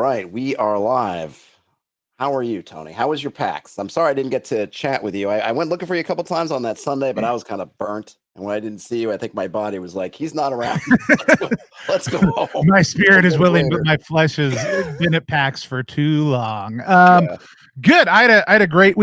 right, we are live. How are you, Tony? How was your PAX? I'm sorry I didn't get to chat with you. I went looking for you a couple times on that Sunday, but I was kind of burnt. And when I didn't see you, I think my body was like, he's not around. Let's go home. My spirit is willing, later. but my flesh has been at PAX for too long. Yeah. Good. We had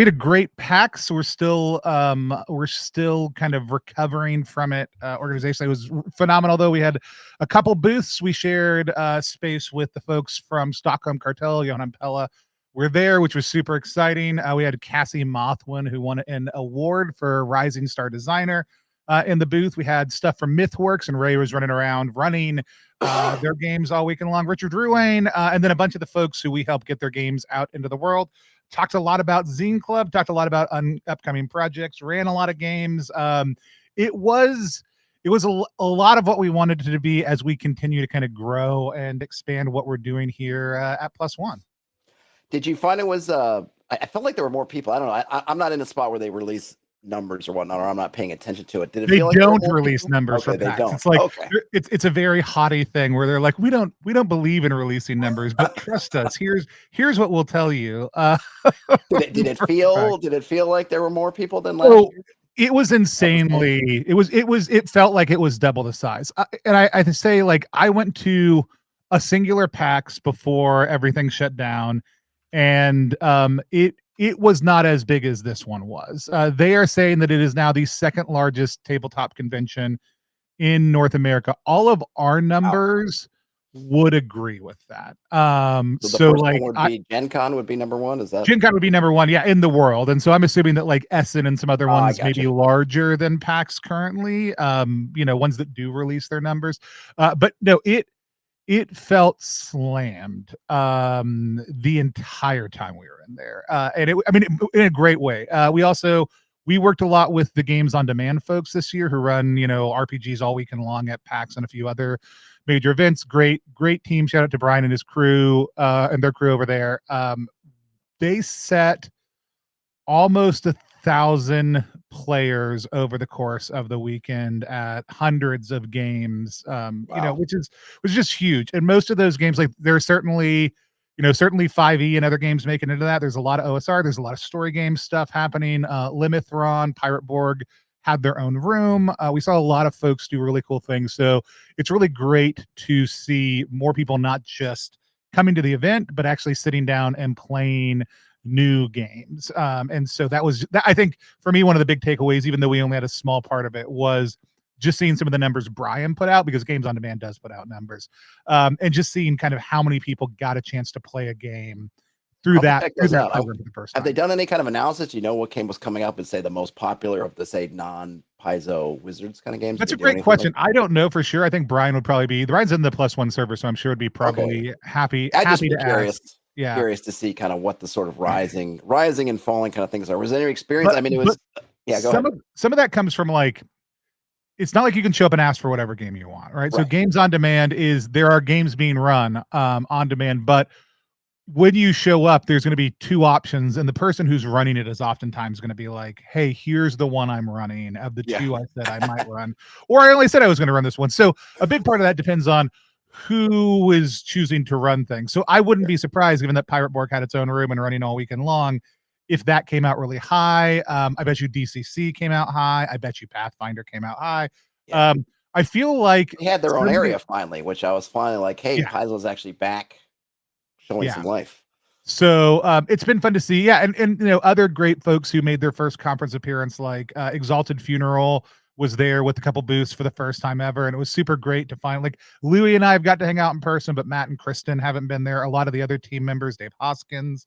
a great PAX. We're still kind of recovering from it. Organizationally, it was phenomenal. Though we had a couple booths. We shared space with the folks from Stockholm Cartel, Johan Pella. We're there, which was super exciting. We had Cassie Mothwin, who won an award for Rising Star Designer. In the booth, we had stuff from MythWorks, and Ray was running around running their games all weekend long. Richard Ruane, and then a bunch of the folks who we helped get their games out into the world. Talked a lot about Zen Club, talked a lot about upcoming projects, ran a lot of games. It was a lot of what we wanted it to be as we continue to kind of grow and expand what we're doing here at Plus One. Did you find it was, I felt like there were more people. I don't know. I'm not in a spot where they release numbers or whatnot, or I'm not paying attention to it. Did it they feel like don't release numbers okay, for they PAX? don't. It's like okay. it's a very haughty thing where they're like, we don't believe in releasing numbers, but trust us. Here's what we'll tell you. Did it feel like there were more people than last year? It was insanely. It felt like it was double the size. And I have to say, like, I went to a singular PAX before everything shut down, and it was not as big as this one was. They are saying that it is now the second largest tabletop convention in North America. All of our numbers would agree with that. So like would be Gen Con would be number one. Is that Gen Con would be number one, yeah, in the world. And so I'm assuming that like Essen and some other ones may be larger than PAX currently. Ones that do release their numbers. But no, it felt slammed the entire time we were in there, and in a great way. We worked a lot with the Games on Demand folks this year who run RPGs all weekend long at PAX and a few other major events. Great team. Shout out to Brian and his crew and their crew over there. They set almost 1,000 players over the course of the weekend at hundreds of games, which was just huge. And most of those games, like there's certainly 5e and other games making into that. There's a lot of OSR. There's a lot of story game stuff happening. Limithron, Pirate Borg had their own room. We saw a lot of folks do really cool things. So it's really great to see more people not just coming to the event, but actually sitting down and playing new games. And so that I think for me, one of the big takeaways, even though we only had a small part of it, was just seeing some of the numbers Brian put out, because Games on Demand does put out numbers, and just seeing kind of how many people got a chance to play a game through that program for the first time. Have they done any kind of analysis? What game was coming up and say the most popular of the, say, non-Paizo Wizards kind of games? That's a great question. I don't know for sure. I think Brian would probably be, Brian's in the Plus One server, so I'm sure it'd be probably happy to curious. Ask. Yeah, curious to see kind of what the sort of rising and falling kind of things are. Was there any experience? Some of that comes from like, it's not like you can show up and ask for whatever game you want, right? So Games on Demand there are games being run on demand, but when you show up, there's going to be two options, and the person who's running it is oftentimes going to be like, hey, here's the one I'm running of the two I said I might run, or I only said I was going to run this one. So a big part of that depends on who is choosing to run things. So I wouldn't be surprised, given that Pirate Borg had its own room and running all weekend long, if that came out really high. I bet you DCC came out high. I bet you Pathfinder came out high. I feel like they had their own area finally, which I was finally like, hey, Paizo's actually back showing some life. So it's been fun to see. Yeah. And other great folks who made their first conference appearance, like Exalted Funeral was there with a couple booths for the first time ever. And it was super great to find, like, Louie and I have got to hang out in person, but Matt and Kristen haven't been there. A lot of the other team members, Dave Hoskins,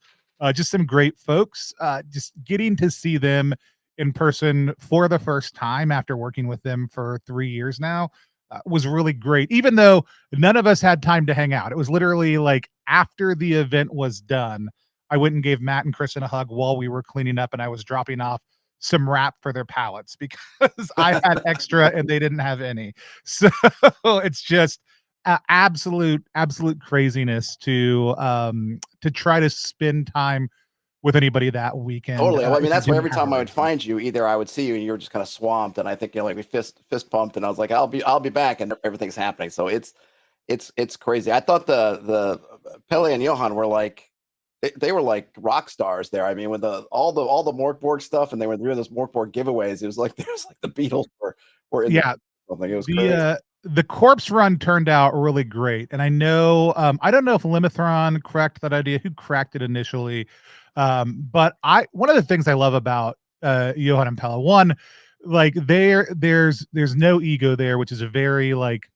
just some great folks, just getting to see them in person for the first time after working with them for 3 years now was really great. Even though none of us had time to hang out. It was literally like after the event was done, I went and gave Matt and Kristen a hug while we were cleaning up, and I was dropping off some wrap for their pallets because I had extra and they didn't have any. So it's just absolute craziness to try to spend time with anybody that weekend. Totally. Well, I mean, that's why every time I would find you, either I would see you and you were just kind of swamped, and I think like we fist pumped, and I was like, I'll be back, and everything's happening. So it's crazy. I thought the Pele and Johan were like, they were like rock stars there. I mean, with all the Mor Borg stuff, and they were doing those Mor Borg giveaways. It was like the Beatles were in something. It was crazy. The corpse run turned out really great, and I know I don't know if Limithron cracked that idea, who cracked it initially, but one of the things I love about Johan and Pella, one, like there's no ego there, which is a very like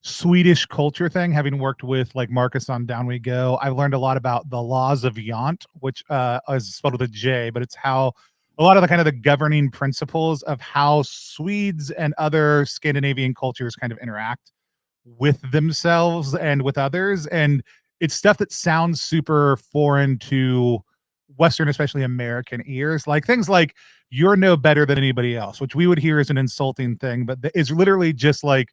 Swedish culture thing. Having worked with like Marcus on Down We Go, I've learned a lot about the laws of Jant, which is spelled with a J, but it's how a lot of the kind of the governing principles of how Swedes and other Scandinavian cultures kind of interact with themselves and with others. And it's stuff that sounds super foreign to Western, especially American ears, like things like "you're no better than anybody else," which we would hear as an insulting thing, but is literally just like,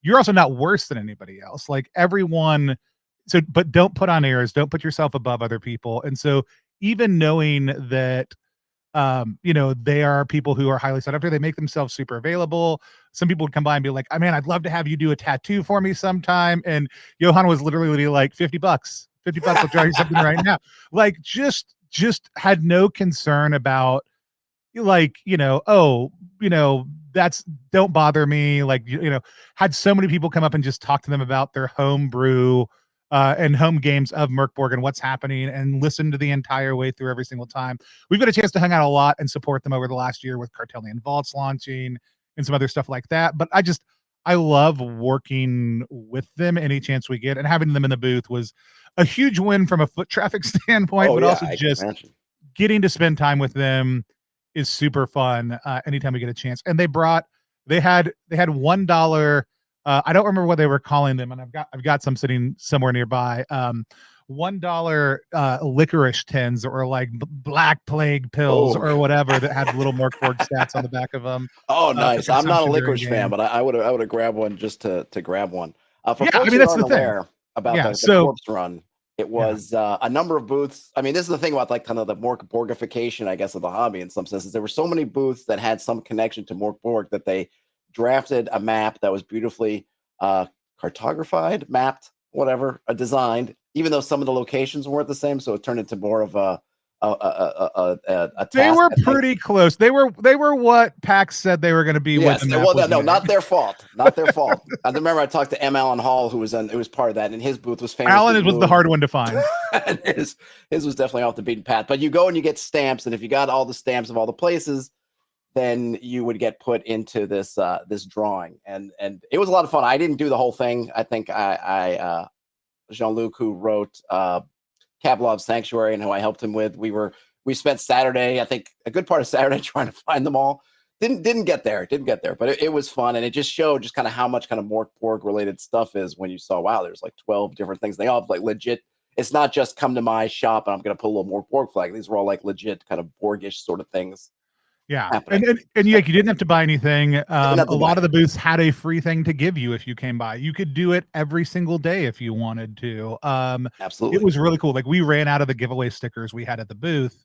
you're also not worse than anybody else. Like everyone, so, but don't put on airs, don't put yourself above other people. And so even knowing that, they are people who are highly sought after, they make themselves super available. Some people would come by and be like, "I mean, I'd love to have you do a tattoo for me sometime." And Johan was literally like, $50, I'll try you something right now. Like just had no concern about like, that's, don't bother me. Like, had so many people come up and just talk to them about their home brew and home games of Mor Borg and what's happening, and listen to the entire way through every single time. We've got a chance to hang out a lot and support them over the last year with Cartelian Vaults launching and some other stuff like that. But I love working with them any chance we get, and having them in the booth was a huge win from a foot traffic standpoint, but also just getting to spend time with them is super fun anytime we get a chance. And they had $1, I don't remember what they were calling them, and I've got some sitting somewhere nearby, $1 licorice tins that were like black plague pills or whatever, that had little Mor Borg stats on the back of them. Oh, nice. I'm not a licorice fan, but I would have grabbed one just to grab one. For folks who aren't aware about the corpse run, it was a number of booths. I mean, this is the thing about like kind of the Mor Borgification, I guess, of the hobby in some senses. There were so many booths that had some connection to Mor Borg that they drafted a map that was beautifully cartographed, mapped, whatever, designed, even though some of the locations weren't the same. So it turned into more of a they were pretty close. They were what PAX said they were going to be. Yes, not their fault. Not their fault. I remember I talked to M. Allen Hall, who was part of that, and his booth was famous. Allen was the hard one to find. his was definitely off the beaten path. But you go and you get stamps, and if you got all the stamps of all the places, then you would get put into this this drawing, and it was a lot of fun. I didn't do the whole thing. I think I Jean-Luc, who wrote Kavlov's Sanctuary and who I helped him with, we spent Saturday, I think a good part of Saturday, trying to find them all. Didn't get there, but it was fun, and it just showed just kind of how much kind of Mor Borg related stuff is when you saw, wow, there's like 12 different things. They all have like legit. It's not just come to my shop and I'm going to put a little Mor Borg flag. These were all like legit kind of Borgish sort of things. Yeah, and you didn't have to buy anything. A lot of the booths had a free thing to give you if you came by. You could do it every single day if you wanted to. Absolutely, it was really cool. Like we ran out of the giveaway stickers we had at the booth,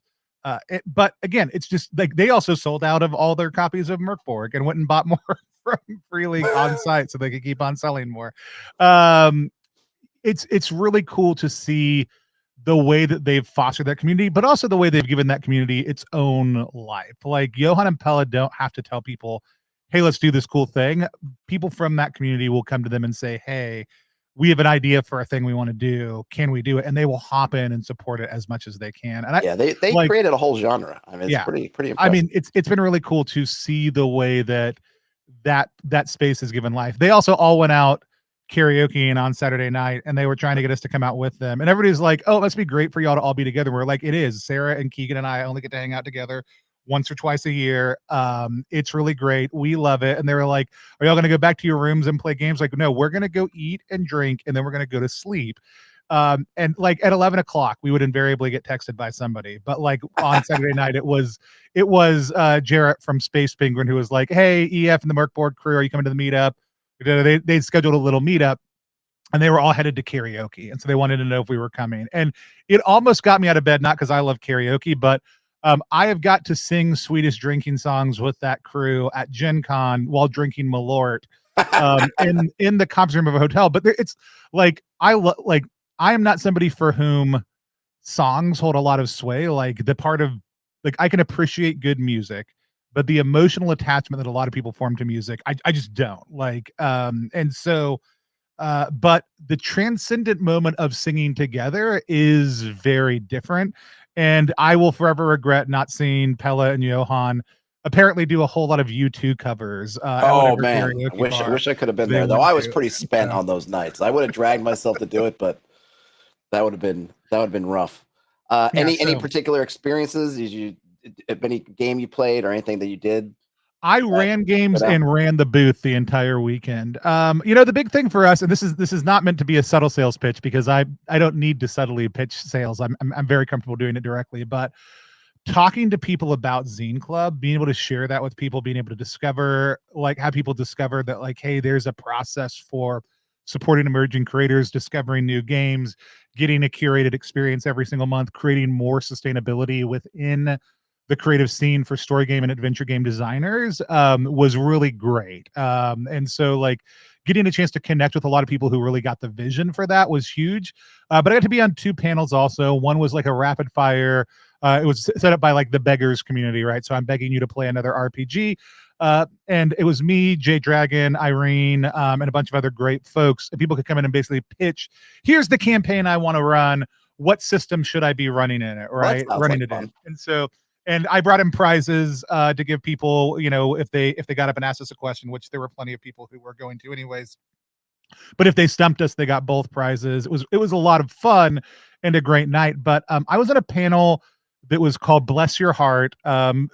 but again, it's just like they also sold out of all their copies of Mor Borg and went and bought more from freely on site so they could keep on selling more. It's really cool to see the way that they've fostered that community, but also the way they've given that community its own life. Like Johan and Pella don't have to tell people, "Hey, let's do this cool thing." People from that community will come to them and say, "Hey, we have an idea for a thing we want to do. Can we do it?" And they will hop in and support it as much as they can. And they like, created a whole genre. I mean, it's pretty impressive. I mean, it's been really cool to see the way that space is given life. They also all went out karaokeing on Saturday night, and they were trying to get us to come out with them, and everybody's like, "Oh, it must be great for y'all to all be together." We're like, "It is." Sarah and Keegan and I only get to hang out together once or twice a year. It's really great. We love it. And they were like, "Are y'all gonna go back to your rooms and play games?" Like, no, we're gonna go eat and drink, and then we're gonna go to sleep. And like at 11 o'clock, we would invariably get texted by somebody. But like on Saturday night, it was Jarrett from Space Penguin who was like, "Hey, EF and the Mor Borg crew, are you coming to the meetup?" They scheduled a little meetup, and they were all headed to karaoke, and so they wanted to know if we were coming. And it almost got me out of bed, not because I love karaoke, but I have got to sing Swedish drinking songs with that crew at Gen Con while drinking Malort in the conference room of a hotel. But it's like I am not somebody for whom songs hold a lot of sway. Like the part of like I can appreciate good music, but the emotional attachment that a lot of people form to music, I just don't like. And so but the transcendent moment of singing together is very different. And I will forever regret not seeing Pella and Johan apparently do a whole lot of U2 covers at Oh whatever man, karaoke I bar wish I could have been they there though. went I was to. pretty spent So, on those nights. I would have dragged myself to do it, but that would have been rough. yeah, Any so particular experiences? Did you any game you played or anything that you did I that ran games stood out? and ran the booth the entire weekend. The big thing for us, and this is not meant to be a subtle sales pitch because I don't need to subtly pitch sales. I'm very comfortable doing it directly, but talking to people about Zen Club, being able to share that with people, being able to discover, like, have people discover that, like, hey, there's a process for supporting emerging creators, discovering new games, getting a curated experience every single month, creating more sustainability within the creative scene for story game and adventure game designers was really great. And so, like, getting a chance to connect with a lot of people who really got the vision for that was huge. But I got to be on two panels also. One was like a rapid fire, it was set up by like the beggars community, right? So I'm begging you to play another RPG. And it was me, Jay Dragon, Irene, and a bunch of other great folks. And people could come in and basically pitch, here's the campaign I want to run. What system should I be running in it, Well, that right? sounds Running like it in. fun. And so, and I brought in prizes to give people, if they got up and asked us a question, which there were plenty of people who were going to anyways. But if they stumped us, they got both prizes. It was a lot of fun and a great night. But I was on a panel that was called "Bless Your Heart,"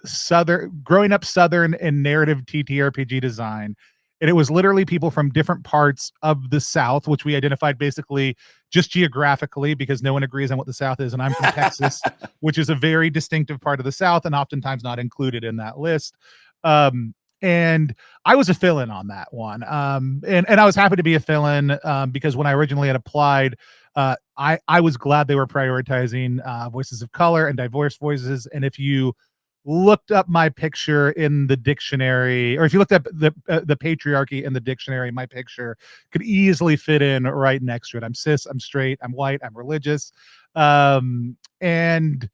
Southern growing up Southern and narrative TTRPG design. And it was literally people from different parts of the South, which we identified basically just geographically because no one agrees on what the South is. And I'm from Texas, which is a very distinctive part of the South and oftentimes not included in that list. Um, and I was a fill-in on that one. And I was happy to be a fill-in because when I originally had applied, I was glad they were prioritizing voices of color and diverse voices. And if you looked up my picture in the dictionary, or if you looked up the patriarchy in the dictionary, my picture could easily fit in right next to it. I'm cis, I'm straight, I'm white, I'm religious, and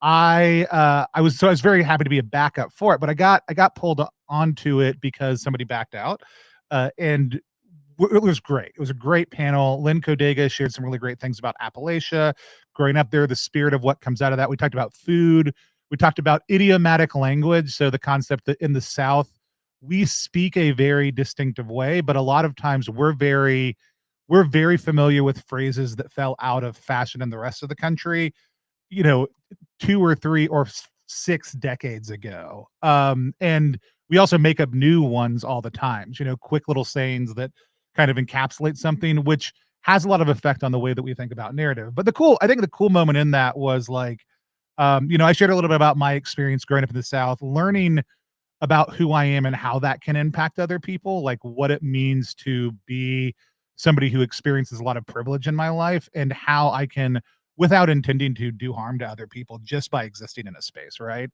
I was very happy to be a backup for it, but I got pulled onto it because somebody backed out, and it was great. It was a great panel. Lynn Kodega shared some really great things about Appalachia, growing up there, the spirit of what comes out of that. We talked about food. We talked about idiomatic language, so the concept that in the South we speak a very distinctive way, but a lot of times we're very familiar with phrases that fell out of fashion in the rest of the country, you know, 2 or 3 or 6 decades ago. And we also make up new ones all the time, quick little sayings that kind of encapsulate something, which has a lot of effect on the way that we think about narrative. But I think the cool moment in that was like, I shared a little bit about my experience growing up in the South, learning about who I am and how that can impact other people, like what it means to be somebody who experiences a lot of privilege in my life and how I can, without intending to do harm to other people, just by existing in a space, right?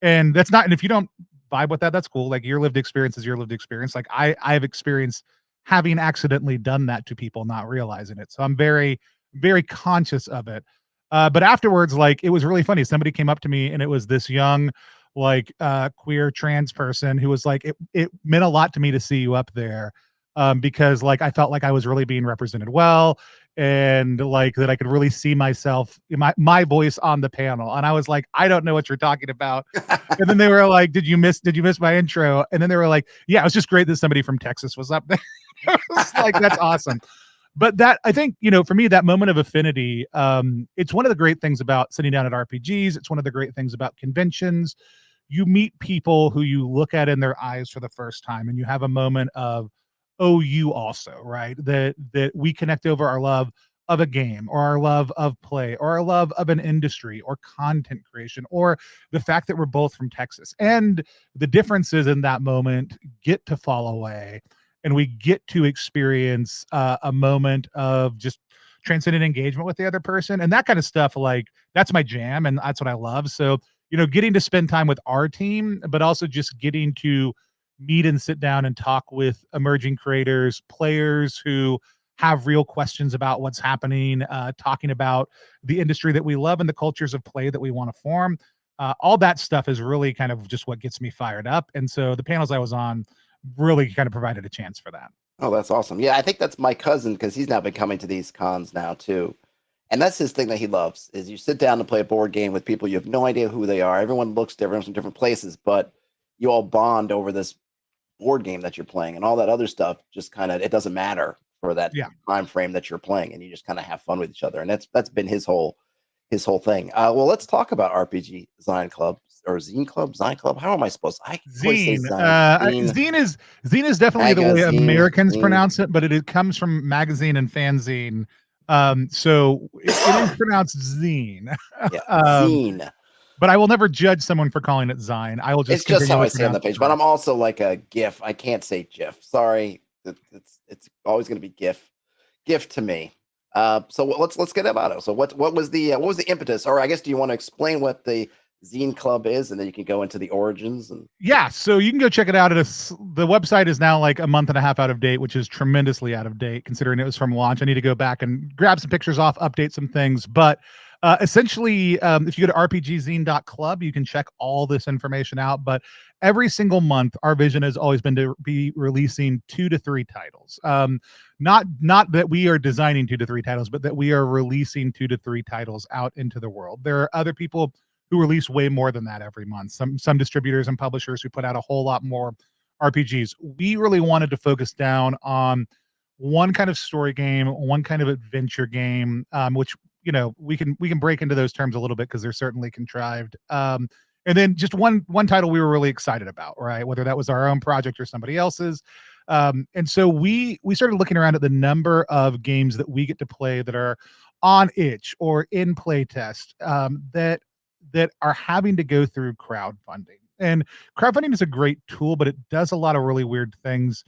And that's not, and if you don't vibe with that, that's cool. Like your lived experience is your lived experience. Like I have experienced having accidentally done that to people, not realizing it. So I'm very, very conscious of it. But afterwards, like it was really funny. Somebody came up to me and it was this young, like queer trans person who was like, it meant a lot to me to see you up there, because like I felt like I was really being represented well, and like that I could really see myself, my voice on the panel. And I was like, I don't know what you're talking about. And then they were like, did you miss my intro? And then they were like, yeah, it was just great that somebody from Texas was up there. I was like, that's awesome. But that, I think, for me, that moment of affinity, it's one of the great things about sitting down at RPGs. It's one of the great things about conventions. You meet people who you look at in their eyes for the first time, and you have a moment of, oh, you also, right? That we connect over our love of a game, or our love of play, or our love of an industry or content creation, or the fact that we're both from Texas. And the differences in that moment get to fall away, and we get to experience a moment of just transcendent engagement with the other person. And that kind of stuff, like, that's my jam, and that's what I love. So, getting to spend time with our team, but also just getting to meet and sit down and talk with emerging creators, players who have real questions about what's happening, talking about the industry that we love and the cultures of play that we want to form. All that stuff is really kind of just what gets me fired up. And so the panels I was on really kind of provided a chance for that. Oh, that's awesome. Yeah, I think that's my cousin, because he's now been coming to these cons now too. And that's his thing that he loves, is you sit down and play a board game with people, you have no idea who they are. Everyone looks different from different places, but you all bond over this board game that you're playing, and all that other stuff just kind of, it doesn't matter for that time frame that you're playing, and you just kind of have fun with each other. And that's been his whole thing. Well, let's talk about RPG Zen Club, or Zen Club, Zen Club. How am I supposed to? Zine. Zine is definitely the way Americans pronounce it, but it comes from magazine and fanzine. So it is pronounced zine. Yeah, zine. But I will never judge someone for calling it Zine. I will just. It's just how I say on the page. But I'm also like a GIF. I can't say GIF. Sorry, it's always going to be GIF. GIF to me. So let's get about it. So what was the impetus? Or I guess, do you want to explain what the Zine Club is, and then you can go into the origins? And so you can go check it out. The website is now like a month and a half out of date, which is tremendously out of date considering it was from launch. I need to go back and grab some pictures off, update some things, but essentially, if you go to rpgzine.club, you can check all this information out. But every single month, our vision has always been to be releasing 2 to 3 titles. Not that we are designing 2 to 3 titles, but that we are releasing 2 to 3 titles out into the world. There are other people who release way more than that every month. Some distributors and publishers who put out a whole lot more RPGs. We really wanted to focus down on one kind of story game, one kind of adventure game, which, you know, we can break into those terms a little bit because they're certainly contrived. And then just one title we were really excited about, right? Whether that was our own project or somebody else's. And so we started looking around at the number of games that we get to play that are on itch or in playtest, that are having to go through crowdfunding. And crowdfunding is a great tool, but it does a lot of really weird things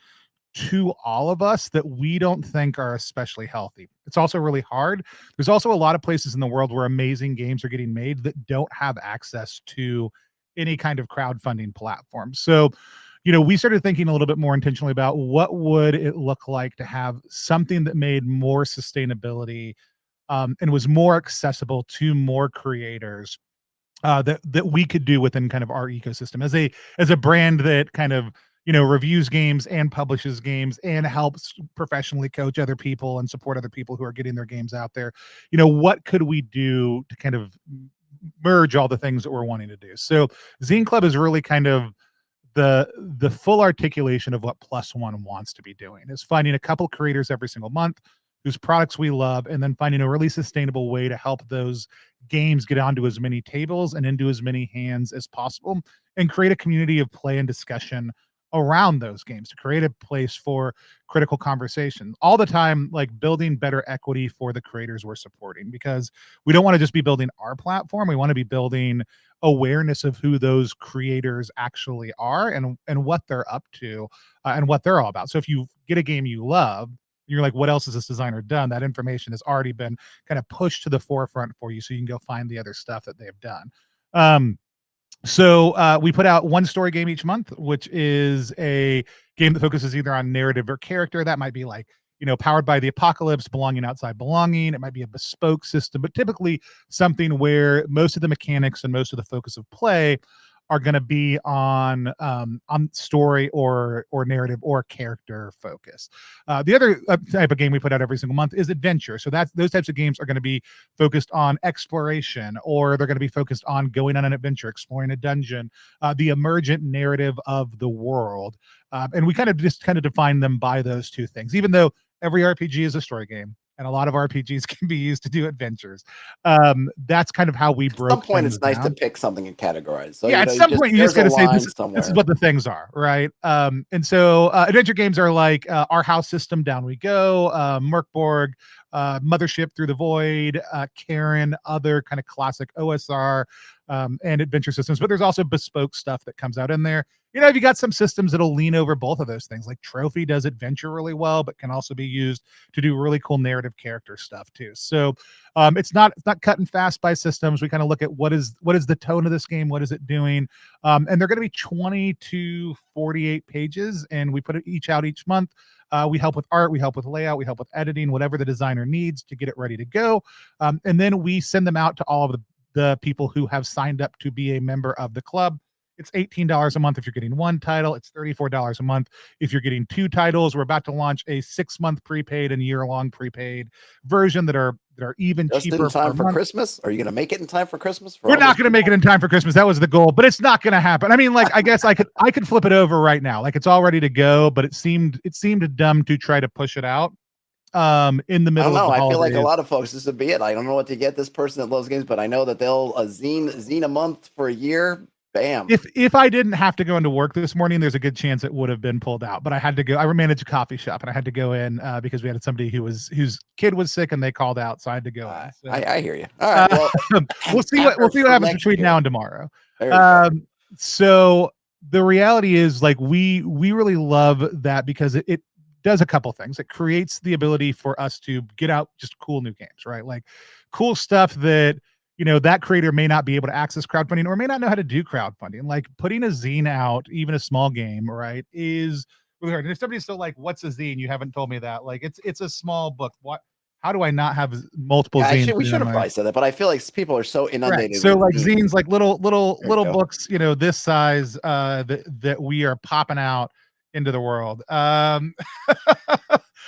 to all of us that we don't think are especially healthy. It's also really hard. There's also a lot of places in the world where amazing games are getting made that don't have access to any kind of crowdfunding platform. So, you know, we started thinking a little bit more intentionally about what would it look like to have something that made more sustainability, and was more accessible to more creators, that we could do within kind of our ecosystem as a brand that kind of, you know, reviews games and publishes games and helps professionally coach other people and support other people who are getting their games out there. You know, what could we do to kind of merge all the things that we're wanting to do? So Zine Club is really kind of the full articulation of what Plus One wants to be doing, is finding a couple creators every single month whose products we love, and then finding a really sustainable way to help those games get onto as many tables and into as many hands as possible, and create a community of play and discussion around those games, to create a place for critical conversation all the time, like building better equity for the creators we're supporting, because we don't want to just be building our platform. We want to be building awareness of who those creators actually are, and what they're up to, and what they're all about. So if you get a game you love, you're like, what else has this designer done? That information has already been kind of pushed to the forefront for you, so you can go find the other stuff that they've done. So we put out one story game each month, which is a game that focuses either on narrative or character. That might be like, you know, Powered by the Apocalypse, Belonging Outside Belonging. It might be a bespoke system, but typically something where most of the mechanics and most of the focus of play are going to be on story or narrative or character focus. The other type of game we put out every single month is adventure. So those types of games are going to be focused on exploration, or they're going to be focused on going on an adventure, exploring a dungeon, the emergent narrative of the world. And we kind of define them by those two things, even though every RPG is a story game, and a lot of RPGs can be used to do adventures. That's kind of how we broke. At some point, it's nice to pick something and categorize. So, yeah, at some point, you just got to say this is what the things are, right? And so adventure games are like Our House System, Down We Go, Mor Borg, Mothership, Through the Void, Karen, other kind of classic OSR and adventure systems. But there's also bespoke stuff that comes out in there. if you got some systems that'll lean over both of those things, like Trophy does adventure really well, but can also be used to do really cool narrative character stuff too. So it's not cut and fast by systems. We kind of look at what is the tone of this game, what is it doing, and they're going to be 20 to 48 pages, and we put it each out each month. We help with art, we help with layout, we help with editing, whatever the designer needs to get it ready to go, and then we send them out to all of the people who have signed up to be a member of the club. It's $18 a month if you're getting one title. It's $34 a month if you're getting two titles. We're about to launch a 6-month prepaid and year-long prepaid version that are even just cheaper in time for month. Christmas. Are you going to make it in time for Christmas? We're not going to make it in time for Christmas. That was the goal, but it's not going to happen. I mean, like, I guess I could flip it over right now. Like, it's all ready to go, but it seemed dumb to try to push it out in the middle. I don't know. Of the I feel like holidays. a lot of folks, this would be it. I don't know what to get this person that loves games, but I know that they'll a zine a month for a year. Bam. If I didn't have to go into work this morning, there's a good chance it would have been pulled out. But I had to go. I managed a coffee shop, and I had to go in because we had somebody whose kid was sick, and they called out, so I had to go in. So, I hear you. All right. Well, we'll see what happens between now and tomorrow. So the reality is, like, we really love that because it does a couple things. It creates the ability for us to get out just cool new games, right? Like cool stuff that that creator may not be able to access crowdfunding or may not know how to do crowdfunding. Like putting a zine out, even a small game, right, is really hard. And if somebody's still like, what's a zine? You haven't told me that. Like it's a small book. How do I not have multiple zines? We should have probably said that, but I feel like people are so inundated. Right. So like zines, like little books, this size, that we are popping out into the world.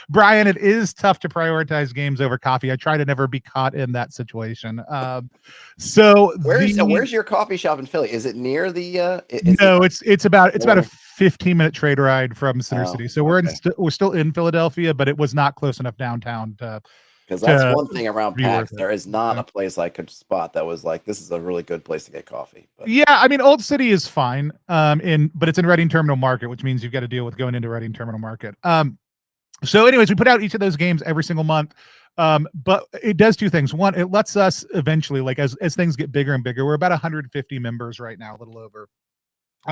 Brian, it is tough to prioritize games over coffee. I try to never be caught in that situation. So where's your coffee shop in Philly? Is it near the? It's about a 15-minute trade ride from Center City. So we're still in Philadelphia, but it was not close enough downtown to. Because that's one thing around PAX. There is not a place I could spot that was like, this is a really good place to get coffee. But. Yeah, I mean, Old City is fine, but it's in Reading Terminal Market, which means you've got to deal with going into Reading Terminal Market. So anyways, we put out each of those games every single month. But it does two things. One, it lets us eventually, like as things get bigger and bigger, we're about 150 members right now, a little over,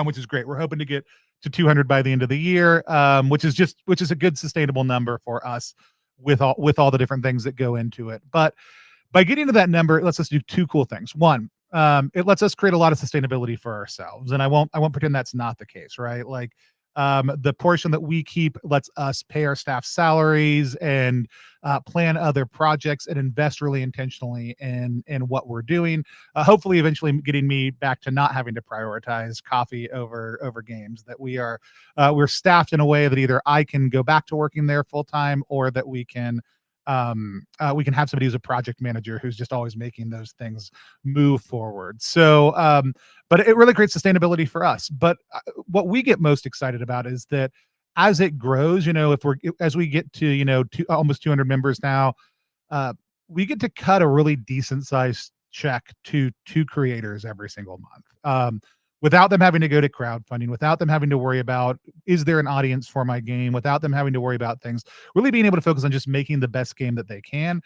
which is great. We're hoping to get to 200 by the end of the year, which is a good sustainable number for us with all the different things that go into it. But by getting to that number, it lets us do two cool things. One, it lets us create a lot of sustainability for ourselves. And I won't pretend that's not the case, right? Like, the portion that we keep lets us pay our staff salaries and plan other projects and invest really intentionally in what we're doing. Hopefully, eventually getting me back to not having to prioritize coffee over games. That we're staffed in a way that either I can go back to working there full time or that we can have somebody who's a project manager who's just always making those things move forward. So, but it really creates sustainability for us. But what we get most excited about is that as it grows, as we get to, almost 200 members now, we get to cut a really decent sized check to creators every single month. Without them having to go to crowdfunding, without them having to worry about, is there an audience for my game, without them having to worry about things, really being able to focus on just making the best game that they can.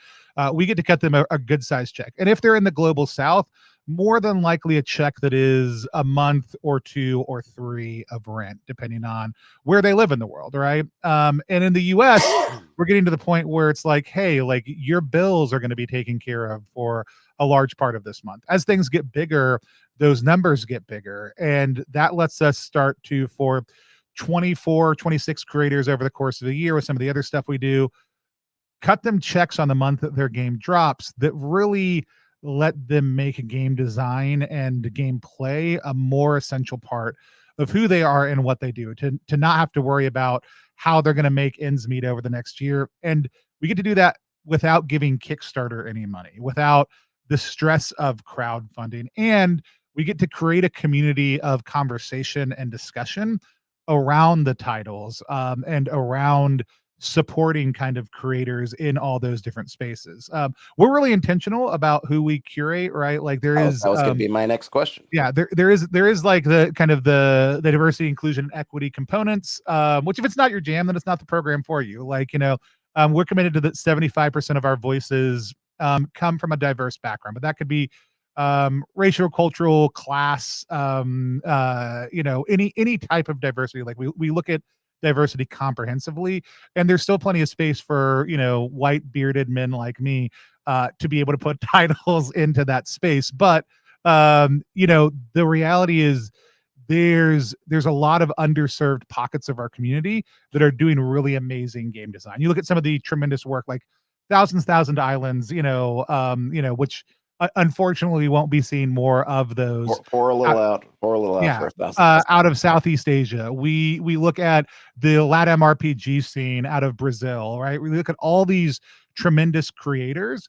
We get to cut them a good sized check. And if they're in the global South, more than likely a check that is a month or 2 or 3 of rent, depending on where they live in the world, right? And in the US, we're getting to the point where it's like, hey, like your bills are going to be taken care of for a large part of this month. As things get bigger, those numbers get bigger, and that lets us start to, for 24, 26 creators over the course of a year with some of the other stuff we do, cut them checks on the month that their game drops that really let them make game design and gameplay a more essential part of who they are and what they do, to not have to worry about how they're going to make ends meet over the next year. And we get to do that without giving Kickstarter any money, without the stress of crowdfunding. And we get to create a community of conversation and discussion around the titles, and around supporting kind of creators in all those different spaces. We're really intentional about who we curate, right? Like that was going to be my next question. Yeah, there is like the kind of the diversity, inclusion, and equity components, which if it's not your jam, then it's not the program for you. Like, we're committed to that 75% of our voices come from a diverse background, but that could be racial, cultural, class, any type of diversity. Like we look at diversity comprehensively, and there's still plenty of space for white bearded men like me to be able to put titles into that space. But the reality is there's a lot of underserved pockets of our community that are doing really amazing game design. You look at some of the tremendous work like Thousand Islands, which unfortunately won't be seeing more of those. Pour a little out Yeah, for us. out of Southeast Asia. We look at the LATAM RPG scene out of Brazil, right? We look at all these tremendous creators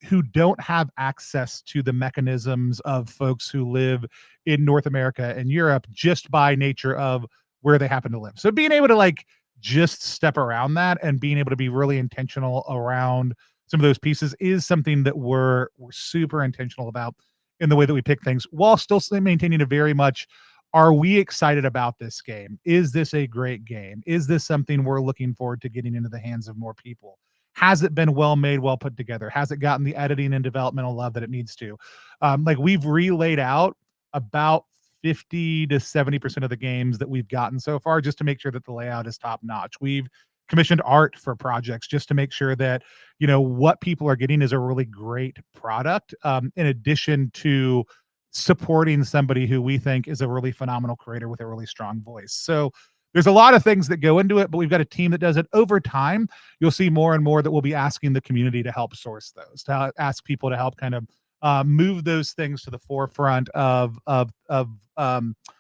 who don't have access to the mechanisms of folks who live in North America and Europe just by nature of where they happen to live. So being able to like just step around that and being able to be really intentional around some of those pieces is something that we're super intentional about in the way that we pick things, while still maintaining a very much, are we excited about this game? Is this a great game? Is this something we're looking forward to getting into the hands of more people? Has it been well made, well put together? Has it gotten the editing and developmental love that it needs to? Like we've relayed out about 50 to 70% of the games that we've gotten so far, just to make sure that the layout is top notch. We've commissioned art for projects just to make sure that what people are getting is a really great product, in addition to supporting somebody who we think is a really phenomenal creator with a really strong voice. So there's a lot of things that go into it, but we've got a team that does it. Over time, you'll see more and more that we'll be asking the community to help source those, to ask people to help kind of move those things to the forefront of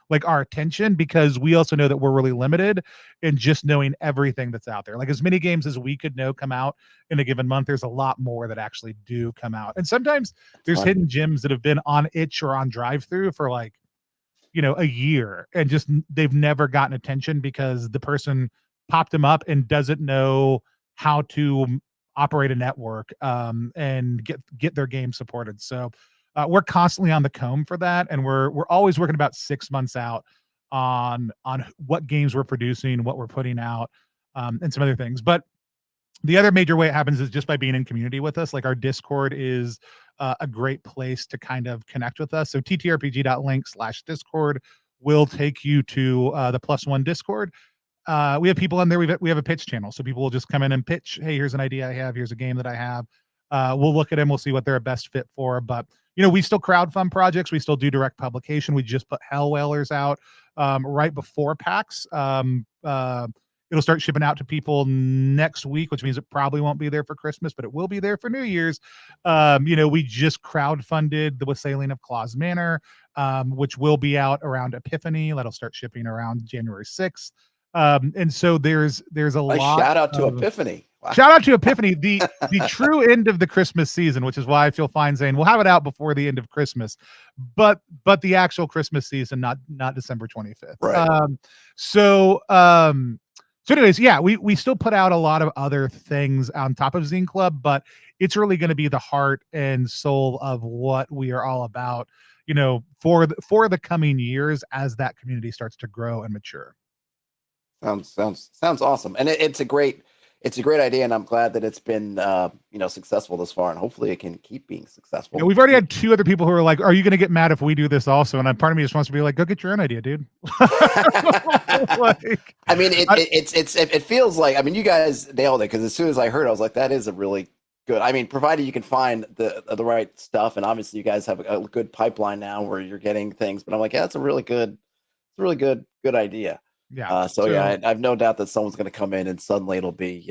like our attention, because we also know that we're really limited in just knowing everything that's out there. Like as many games as we could know come out in a given month, there's a lot more that actually do come out. And sometimes there's hidden gems that have been on itch or on drive through for like, a year, and just they've never gotten attention because the person popped them up and doesn't know how to operate a network and get their game supported. So we're constantly on the comb for that, and we're always working about 6 months out on what games we're producing, what we're putting out, and some other things. But the other major way it happens is just by being in community with us. Like our Discord is a great place to kind of connect with us. So ttrpg.link/discord will take you to the +1 Discord. We have people in there. We have a pitch channel, so people will just come in and pitch. Hey, here's an idea I have. Here's a game that I have. We'll look at them. We'll see what they're a best fit for. But we still crowdfund projects. We still do direct publication. We just put Hell Whalers out right before PAX. It'll start shipping out to people next week, which means it probably won't be there for Christmas, but it will be there for New Year's. We just crowdfunded the Wassailing of Claus Manor, which will be out around Epiphany. That'll start shipping around January 6th. And so there's a lot. Shout out to Epiphany. Wow. Shout out to Epiphany, the true end of the Christmas season, which is why I feel fine saying we'll have it out before the end of Christmas, but the actual Christmas season, not December 25th. Right. So anyways, yeah, we still put out a lot of other things on top of Zen Club, but it's really going to be the heart and soul of what we are all about, for the coming years as that community starts to grow and mature. Sounds awesome, and it's a great idea, and I'm glad that it's been successful this far, and hopefully it can keep being successful. We've already had 2 other people who are like, "Are you going to get mad if we do this also?" And part of me just wants to be like, "Go get your own idea, dude." I mean, it feels like, I mean, you guys nailed it, because as soon as I heard, I was like, that is a really good. I mean, provided you can find the right stuff, and obviously you guys have a good pipeline now where you're getting things. But I'm like, yeah, it's a really good idea. Yeah. So yeah, I have no doubt that someone's going to come in and suddenly it'll be,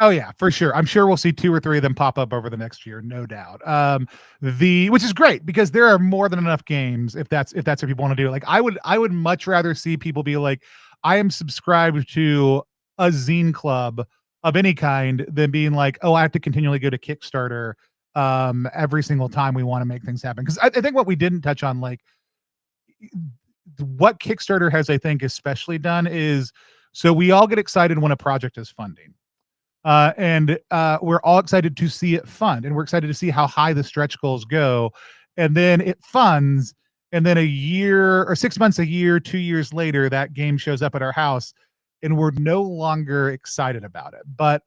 Oh yeah, for sure. I'm sure we'll see 2 or 3 of them pop up over the next year, no doubt. Which is great, because there are more than enough games if that's what people want to do. Like I would much rather see people be like, I am subscribed to a zine club of any kind, than being like, oh, I have to continually go to Kickstarter every single time we want to make things happen. Because I think what we didn't touch on, like what Kickstarter has, I think, especially done is, so we all get excited when a project is funding. And we're all excited to see it fund, and we're excited to see how high the stretch goals go. And then it funds, and then a year or 6 months, a year, 2 years later, that game shows up at our house, and we're no longer excited about it. But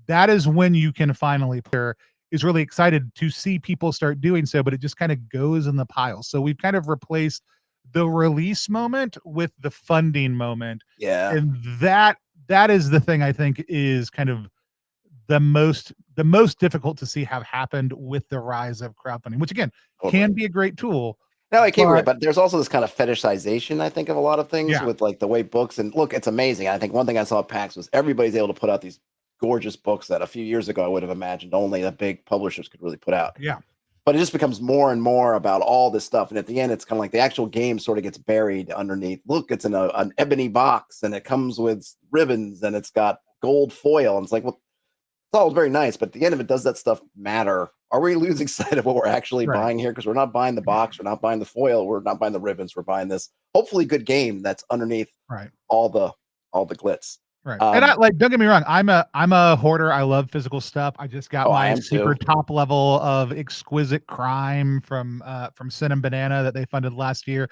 that is when you can finally is really excited to see people start doing so, but it just kind of goes in the pile. So we've kind of replaced the release moment with the funding moment. Yeah. And that is the thing I think is kind of the most difficult to see have happened with the rise of crowdfunding, which again can be a great tool. No, it can't be, but there's also this kind of fetishization, I think, of a lot of things with like the way books, and look, it's amazing. I think one thing I saw at PAX was everybody's able to put out these gorgeous books that a few years ago I would have imagined only the big publishers could really put out. Yeah. But it just becomes more and more about all this stuff. And at the end, it's kind of like the actual game sort of gets buried underneath. Look, it's in an ebony box and it comes with ribbons and it's got gold foil. And it's like, well, it's all very nice, but at the end of it, does that stuff matter? Are we losing sight of what we're actually buying here? Because we're not buying the box, we're not buying the foil, we're not buying the ribbons, we're buying this hopefully good game that's underneath all the glitz. Right. And I like, don't get me wrong, I'm a hoarder. I love physical stuff. I just got my super top level of Exquisite Crime from Sin and Banana that they funded last year.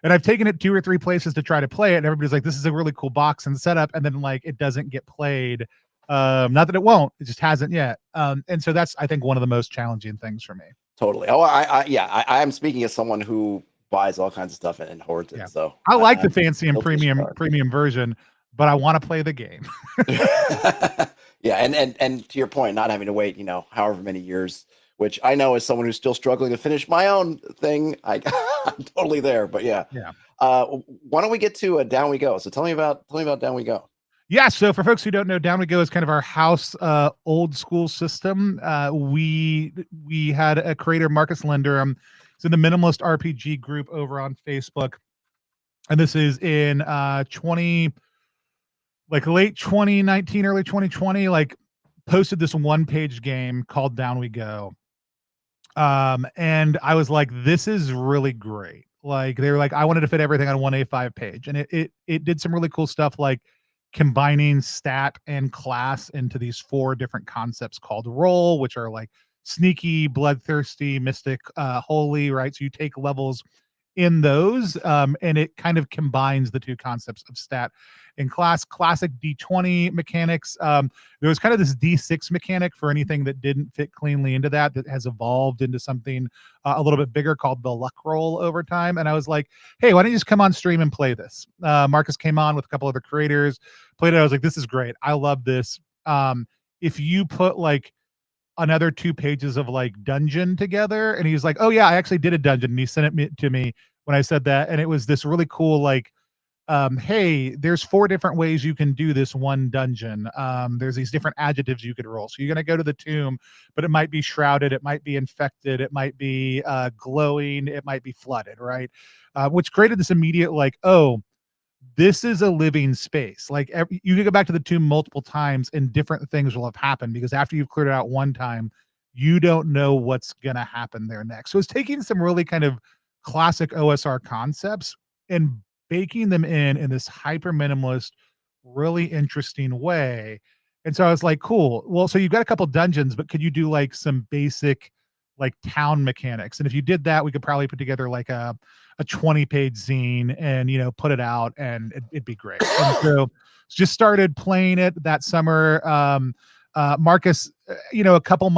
And I've taken it 2 or 3 places to try to play it, and everybody's like, this is a really cool box and setup, and then like it doesn't get played. Not that it won't, it just hasn't yet. And so that's, I think, one of the most challenging things for me. Totally. Oh, I am speaking as someone who buys all kinds of stuff and hoards it. So I like the fancy and premium version, but I want to play the game. Yeah, and to your point, not having to wait, however many years, which I know as someone who's still struggling to finish my own thing, I'm totally there. But yeah. Why don't we get to Down We Go? So tell me about Down We Go. Yeah, so for folks who don't know, Down We Go is kind of our house old school system. We had a creator, Marcus Linder, it's in the Minimalist RPG group over on Facebook, and this is in late 2019, early 2020. Like, posted this 1-page game called Down We Go, and I was like, this is really great. Like, they were like, I wanted to fit everything on one A5 page, and it did some really cool stuff, like combining stat and class into these 4 different concepts called role, which are like sneaky, bloodthirsty, mystic, holy, right? So you take levels in those, and it kind of combines the 2 concepts of stat and class. Classic D20 mechanics. There was kind of this D6 mechanic for anything that didn't fit cleanly into that has evolved into something a little bit bigger called the luck roll over time. And I was like, hey, why don't you just come on stream and play this? Marcus came on with a couple other creators, played it. I was like, this is great. I love this. If you put like another 2 pages of like dungeon together, and he's like, oh yeah, I actually did a dungeon, and he sent it to me when I said that, and it was this really cool like, hey, there's 4 different ways you can do this one dungeon. There's these different adjectives you could roll. So you're going to go to the tomb, but it might be shrouded, it might be infected, it might be glowing, it might be flooded, right? Which created this immediate like, oh, this is a living space. Like, you can go back to the tomb multiple times and different things will have happened, because after you've cleared it out one time, you don't know what's going to happen there next. So it's taking some really kind of classic OSR concepts and baking them in this hyper minimalist, really interesting way. And so I was like, cool. Well, so you've got a couple dungeons, but could you do like some basic like town mechanics? And if you did that, we could probably put together like a 20-page zine and, put it out, and it'd be great. And so just started playing it that summer. Marcus, about a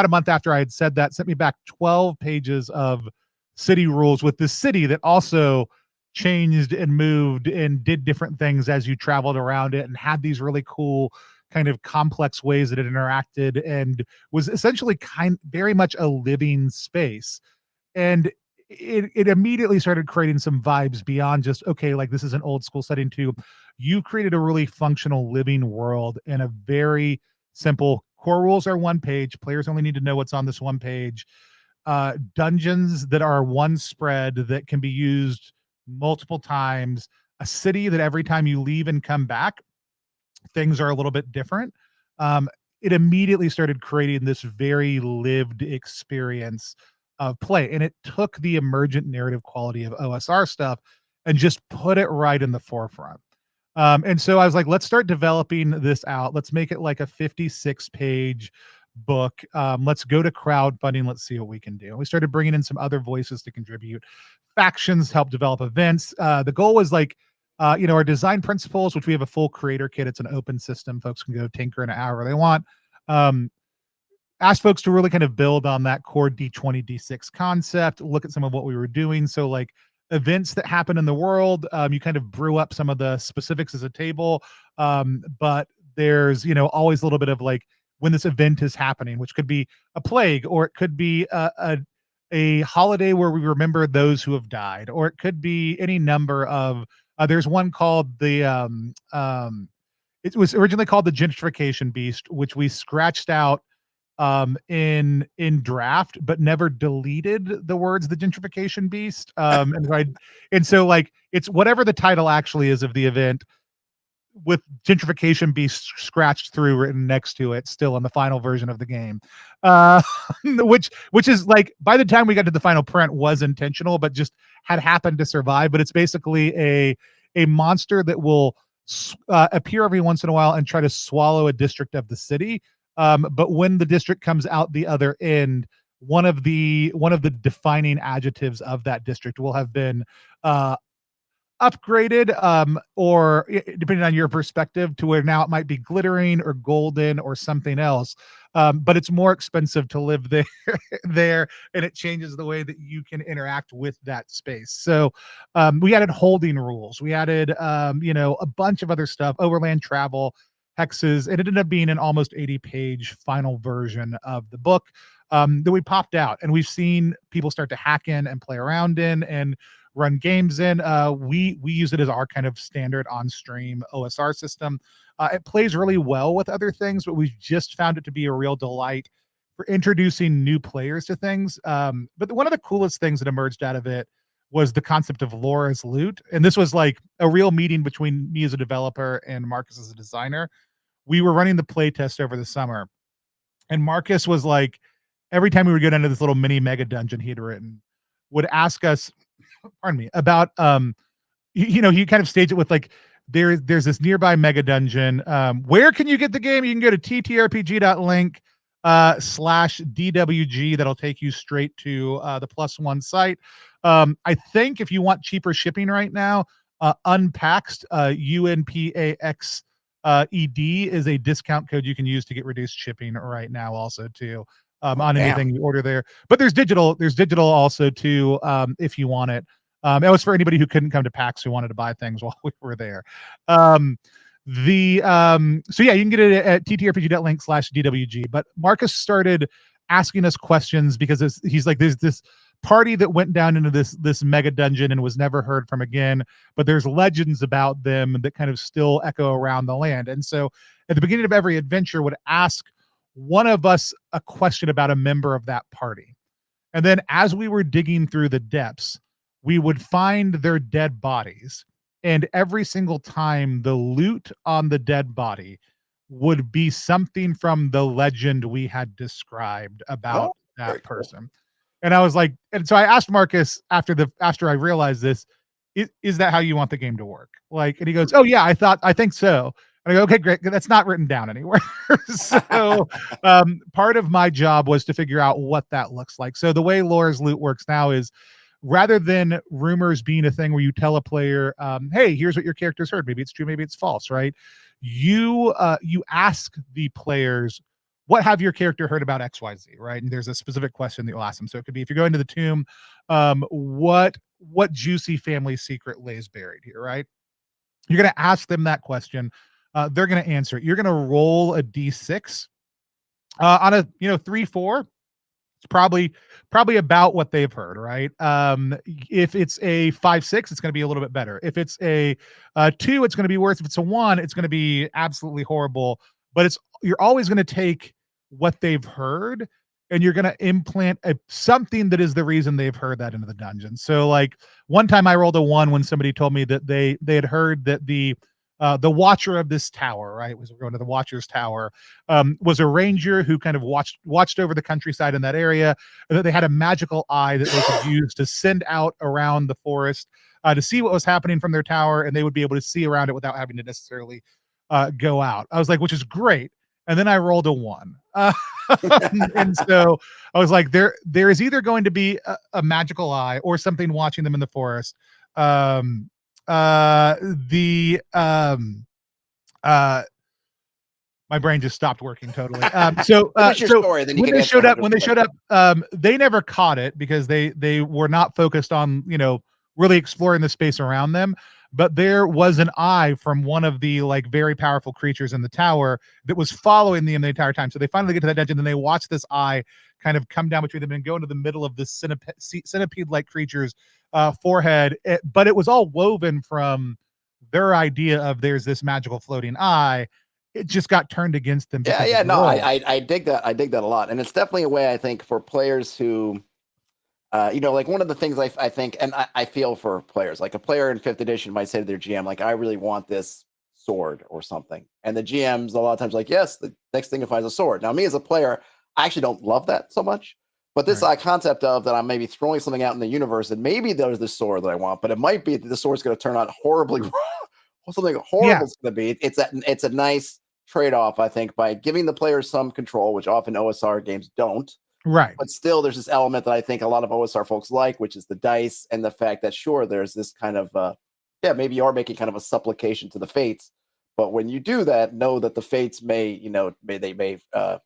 month after I had said that, sent me back 12 pages of city rules with this city that also changed and moved and did different things as you traveled around it, and had these really cool kind of complex ways that it interacted, and was essentially very much a living space. And it immediately started creating some vibes beyond just, okay, like this is an old school setting too. You created a really functional living world in a very simple, core rules are 1 page. Players only need to know what's on this 1 page. Dungeons that are 1 spread that can be used multiple times. A city that every time you leave and come back, things are a little bit different. It immediately started creating this very lived experience of play, and it took the emergent narrative quality of OSR stuff and just put it right in the forefront. And so I was like, let's start developing this out. Let's make it like a 56-page book. Let's go to crowdfunding. Let's see what we can do. And we started bringing in some other voices to contribute. Factions help develop events. The goal was like, our design principles, which we have a full creator kit. It's an open system. Folks can go tinker in an hour they want. asked folks to really kind of build on that core D20, D6 concept, look at some of what we were doing. So like events that happen in the world, you kind of brew up some of the specifics as a table. But there's, always a little bit of like when this event is happening, which could be a plague, or it could be a holiday where we remember those who have died, or it could be any number of, there's one called it was originally called the gentrification beast, which we scratched out in draft but never deleted the words the gentrification beast. And so like it's whatever the title actually is of the event, with gentrification beast scratched through written next to it still in the final version of the game. uh which is like, by the time we got to the final print, was intentional but just had happened to survive. But it's basically a monster that will appear every once in a while and try to swallow a district of the city. But when the district comes out the other end, one of the defining adjectives of that district will have been uh upgraded, or depending on your perspective, to where now it might be glittering or golden or something else. But it's more expensive to live there there, and it changes the way that you can interact with that space. So we added holding rules, we added a bunch of other stuff, overland travel, hexes. It ended up being an almost 80-page final version of the book that we popped out, and we've seen people start to hack in and play around in and run games in. We use it as our kind of standard on stream OSR system. It plays really well with other things, but we've just found it to be a real delight for introducing new players to things. But one of the coolest things that emerged out of it was the concept of lore as loot. And this was like a real meeting between me as a developer and Marcus as a designer. We were running the playtest over the summer, and Marcus was like, every time we would get into this little mini mega dungeon he had written, would ask us, pardon me, about he kind of staged it with like, there's this nearby mega dungeon. Where can you get the game? You can go to ttrpg.link /DWG. That'll take you straight to the +1 site. I think if you want cheaper shipping right now, Unpaxed, UNPAX ED is a discount code you can use to get reduced shipping right now also too, on anything you order there. But there's digital also too, if you want it. That was for anybody who couldn't come to PAX who wanted to buy things while we were there. So yeah, you can get it at ttrpg.link /DWG. But Marcus started asking us questions because he's like, there's this party that went down into this mega dungeon and was never heard from again, but there's legends about them that kind of still echo around the land. And so at the beginning of every adventure would ask one of us a question about a member of that party. And then as we were digging through the depths, we would find their dead bodies. And every single time, the loot on the dead body would be something from the legend we had described about that person. Cool. And I was like, and so I asked Marcus after I realized this, is that how you want the game to work? Like, and he goes, oh yeah, I think so. And I go, okay, great. That's not written down anywhere. So part of my job was to figure out what that looks like. So the way Lore's Loot works now is, rather than rumors being a thing where you tell a player, hey, here's what your character's heard, maybe it's true, maybe it's false, right? You ask the players, what have your character heard about XYZ, right? And there's a specific question that you'll ask them. So it could be, if you're going to the tomb, what juicy family secret lays buried here, right? You're going to ask them that question. They're going to answer it. You're going to roll a d6 on a 3-4. It's probably about what they've heard, right? If it's a 5-6, it's going to be a little bit better. If it's a 2, it's going to be worse. If it's a 1, it's going to be absolutely horrible. But you're always going to take what they've heard and you're going to implant something that is the reason they've heard that into the dungeon. So like one time I rolled a 1 when somebody told me that they had heard that the watcher of this tower, right, was going to the watcher's tower, was a ranger who kind of watched over the countryside in that area, and that they had a magical eye that they could use to send out around the forest to see what was happening from their tower, and they would be able to see around it without having to necessarily go out. I was like, which is great. And then I rolled a 1. And so I was like, there is either going to be a magical eye or something watching them in the forest. My brain just stopped working totally. So story, then when they showed up, they never caught it because they were not focused on, really exploring the space around them. But there was an eye from one of the like very powerful creatures in the tower that was following them the entire time. So they finally get to that dungeon and they watch this eye kind of come down between them and go into the middle of this centipede-like creature's forehead. But it was all woven from their idea of there's this magical floating eye. It just got turned against them. Yeah. No, I dig that. I dig that a lot. And it's definitely a way, I think, for players who, like one of the things I think, and I feel for players, like a player in 5th edition might say to their GM, like, I really want this sword or something. And the GM's a lot of times like, yes, the next thing to find is a sword. Now, me as a player, I actually don't love that so much. But this concept of that I'm maybe throwing something out in the universe and maybe there's this sword that I want, but it might be that the sword's going to turn out horribly wrong. Something horrible is going to be. It's a nice trade-off, I think, by giving the players some control, which often OSR games don't. Right. But still, there's this element that I think a lot of OSR folks like, which is the dice and the fact that, sure, there's this kind of, maybe you are making kind of a supplication to the fates. But when you do that, know that the fates may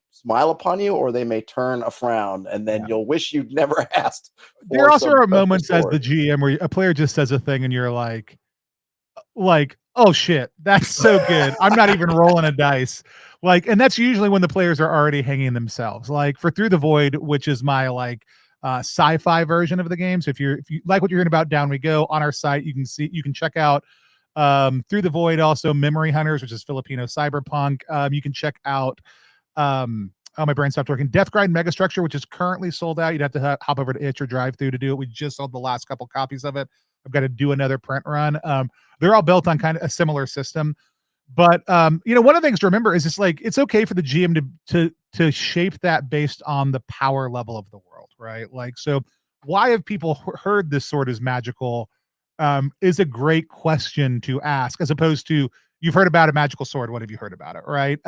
smile upon you, or they may turn a frown, and then you'll wish you'd never asked. There also are moments as the GM where a player just says a thing and you're like, oh shit, that's so good. I'm not even rolling a dice. And that's usually when the players are already hanging themselves. Like for Through the Void, which is my sci-fi version of the game. So if you like what you're hearing about, Down We Go, on our site, you can check out Through the Void, also Memory Hunters, which is Filipino cyberpunk. You can check out my brain stopped working. Death Grind Megastructure, which is currently sold out. You'd have to hop over to Itch or Drive Through to do it. We just sold the last couple copies of it. I've got to do another print run. They're all built on kind of a similar system. But one of the things to remember is it's okay for the GM to shape that based on the power level of the world, right? So why have people heard this sword is magical is a great question to ask, as opposed to you've heard about a magical sword. What have you heard about it, right?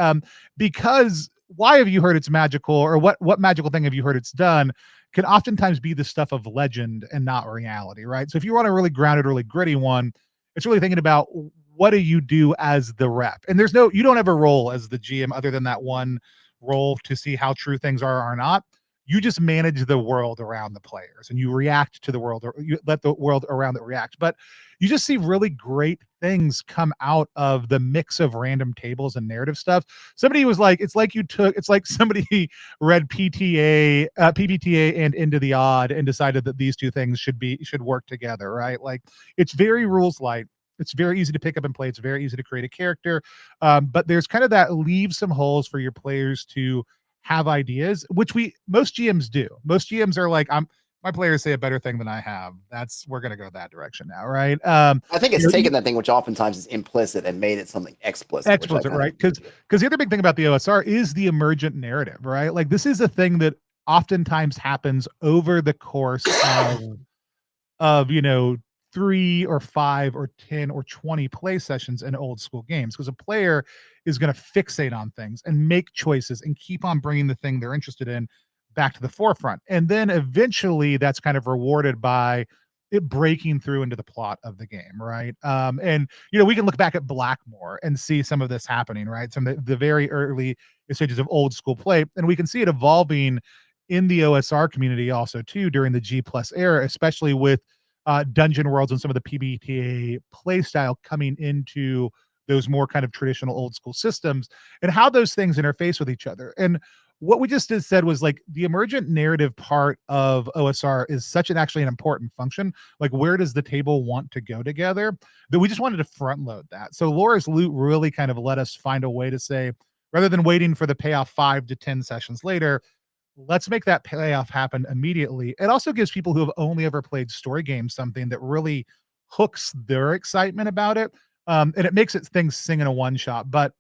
Because why have you heard it's magical, or what magical thing have you heard it's done, can oftentimes be the stuff of legend and not reality, right? So if you want a really grounded, really gritty one, it's really thinking about what do you do as the rep? And you don't have a role as the GM other than that one role to see how true things are or not. You just manage the world around the players and you react to the world, or you let the world around it react. But you just see really great things come out of the mix of random tables and narrative stuff. Somebody was like, it's like somebody read PBTA and Into the Odd and decided that these two things should work together, right? It's very rules light. It's very easy to pick up and play. It's very easy to create a character. But there's kind of that leaves some holes for your players to have ideas, which most GMs do. Most GMs are like, my players say a better thing than I have. We're going to go that direction now, right? I think it's taken that thing, which oftentimes is implicit, and made it something explicit. Right? Because the other big thing about the OSR is the emergent narrative, right? This is a thing that oftentimes happens over the course of 3 or 5 or 10 or 20 play sessions in old school games, because a player is going to fixate on things and make choices and keep on bringing the thing they're interested in back to the forefront. And then eventually that's kind of rewarded by it breaking through into the plot of the game, right? And we can look back at Blackmore and see some of this happening, right? Some of the very early stages of old school play, and we can see it evolving in the OSR community also too during the G+ era, especially with Dungeon Worlds and some of the PBTA play style coming into those more kind of traditional old school systems, and how those things interface with each other. And what we just said was the emergent narrative part of OSR is actually an important function. Where does the table want to go together? That we just wanted to front load that. So Laura's Loot really kind of let us find a way to say, rather than waiting for the payoff 5 to 10 sessions later, let's make that payoff happen immediately. It also gives people who have only ever played story games something that really hooks their excitement about it. And it makes things sing in a one shot. But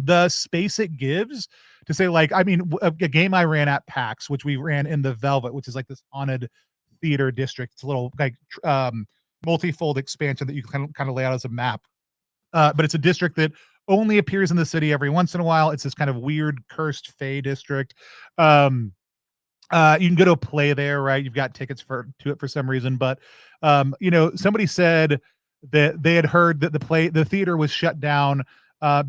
the space it gives to say, a game I ran at PAX, which we ran in the Velvet, which is this haunted theater district. It's a little multi-fold expansion that you can kind of lay out as a map. But it's a district that only appears in the city every once in a while. It's this kind of weird cursed Fey district. You can go to a play there, right? You've got tickets to it for some reason, but somebody said that they had heard that the theater was shut down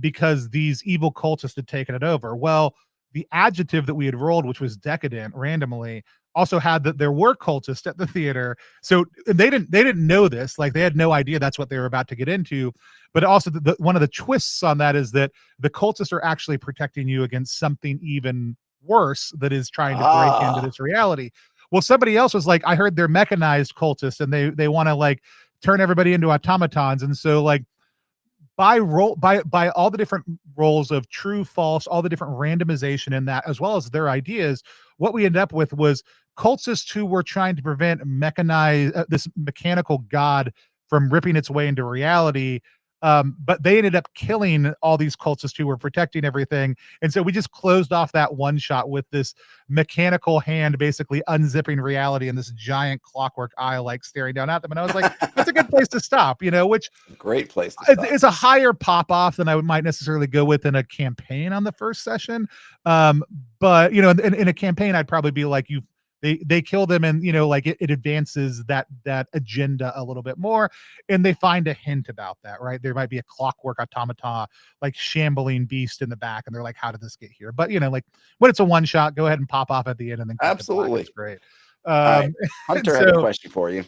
because these evil cultists had taken it over. Well, the adjective that we had rolled, which was decadent, randomly, also had that there were cultists at the theater. So they didn't know this. Like, they had no idea that's what they were about to get into. But also, one of the twists on that is that the cultists are actually protecting you against something even worse that is trying to break into this reality. Well, somebody else was like, I heard they're mechanized cultists, and they want to like turn everybody into automatons. And so, like, by all the different roles of true, false, all the different randomization in that, as well as their ideas, what we ended up with was cultists who were trying to prevent this mechanical god from ripping its way into reality. But they ended up killing all these cultists who were protecting everything. And so we just closed off that one shot with this mechanical hand basically unzipping reality and this giant clockwork eye like staring down at them. And I was like, that's a good place to stop, which great place to stop. It's a higher pop off than I might necessarily go with in a campaign on the first session. But in a campaign, I'd probably be like, they kill them, and like it advances that agenda a little bit more, and they find a hint about that, right? There might be a clockwork automata, like shambling beast in the back, and they're like, how did this get here? But like when it's a one shot, go ahead and pop off at the end, and then absolutely, it's great. All right. Hunter had a question for you.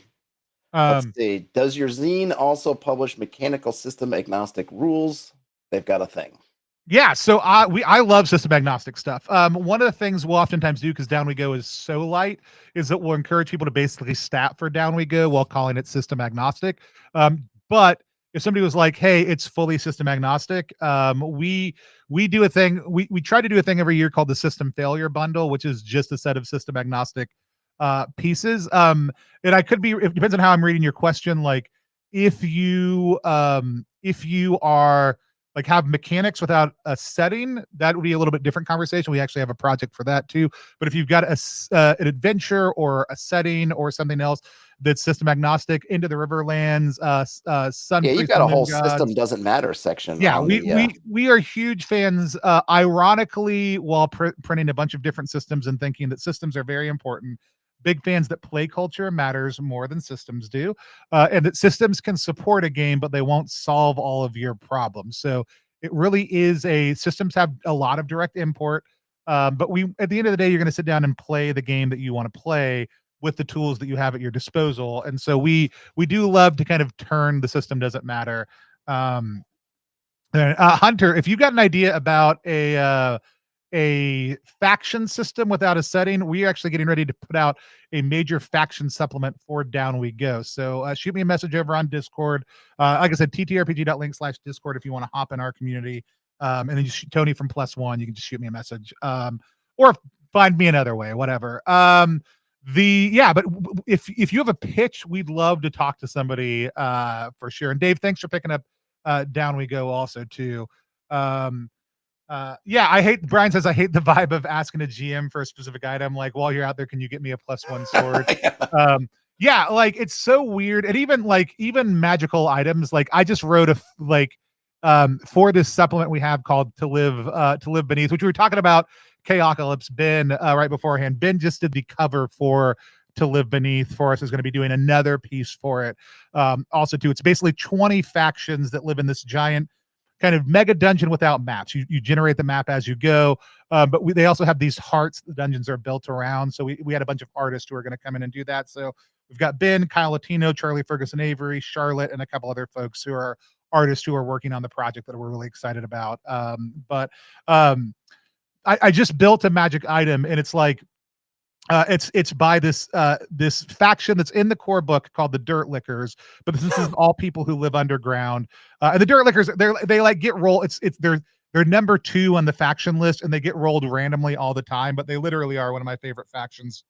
Let's see. Does your zine also publish mechanical system agnostic rules? They've got a thing. Yeah, so I love system agnostic stuff. One of the things we'll oftentimes do, because Down We Go is so light, is that we'll encourage people to basically stat for Down We Go while calling it system agnostic. But if somebody was like, hey, it's fully system agnostic, we do a thing. We try to do a thing every year called the System Failure Bundle, which is just a set of system agnostic pieces. And it depends on how I'm reading your question. Like, if you are like have mechanics without a setting, that would be a little bit different conversation. We actually have a project for that too. But if you've got an adventure or a setting or something else that's system agnostic, Into the Riverlands, Sun. Yeah, you've got a whole system doesn't matter section. Yeah, we are huge fans. Ironically, while printing a bunch of different systems and thinking that systems are very important, big fans that play culture matters more than systems do, and that systems can support a game, but they won't solve all of your problems. So it really is systems have a lot of direct import, but at the end of the day, you're going to sit down and play the game that you want to play with the tools that you have at your disposal. And so we do love to kind of turn the system doesn't matter. Hunter, if you got an idea about a faction system without a setting, we're actually getting ready to put out a major faction supplement for Down We Go. So shoot me a message over on Discord. Like I said, ttrpg.link/Discord if you want to hop in our community. And then Tony from +1, you can just shoot me a message. Or find me another way, whatever. But if you have a pitch, we'd love to talk to somebody for sure. And Dave, thanks for picking up Down We Go also too. Brian says I hate the vibe of asking a GM for a specific item. Like, while you're out there, can you get me a +1 sword? Like it's so weird. And even magical items, like I just wrote for this supplement we have called to live beneath, which we were talking about Chaocalypse. Ben right beforehand, Ben just did the cover for To Live Beneath for us, is going to be doing another piece for it. Also too, it's basically 20 factions that live in this giant kind of mega dungeon without maps. You generate the map as you go, but they also have these hearts the dungeons are built around. So we had a bunch of artists who are going to come in and do that. So we've got Ben, Kyle Latino, Charlie Ferguson Avery, Charlotte, and a couple other folks who are artists who are working on the project that we're really excited about. I just built a magic item, and it's like it's by this faction that's in the core book called the Dirt Lickers, but this is all people who live underground. And the Dirt Lickers, they like get rolled. They're number 2 on the faction list, and they get rolled randomly all the time. But they literally are one of my favorite factions.